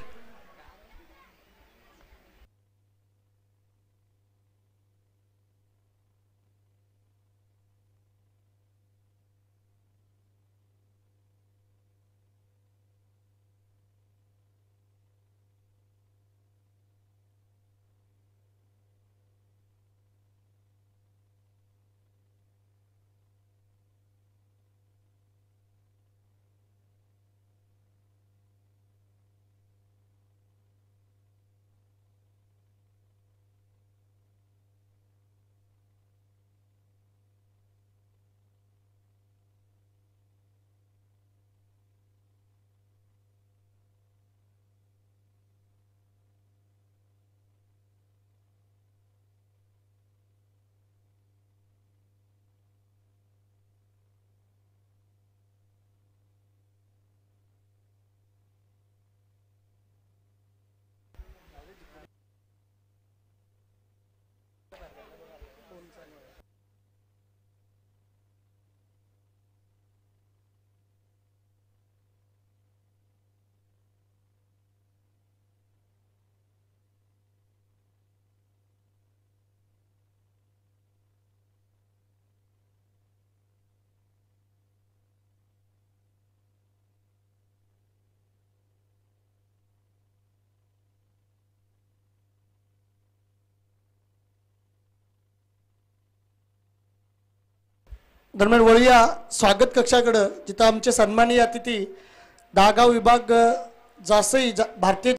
दरम्यान वळूया स्वागत कक्षाकडे, जिथं आमचे सन्माननीय अतिथी दहागाव विभाग जासई भारतीय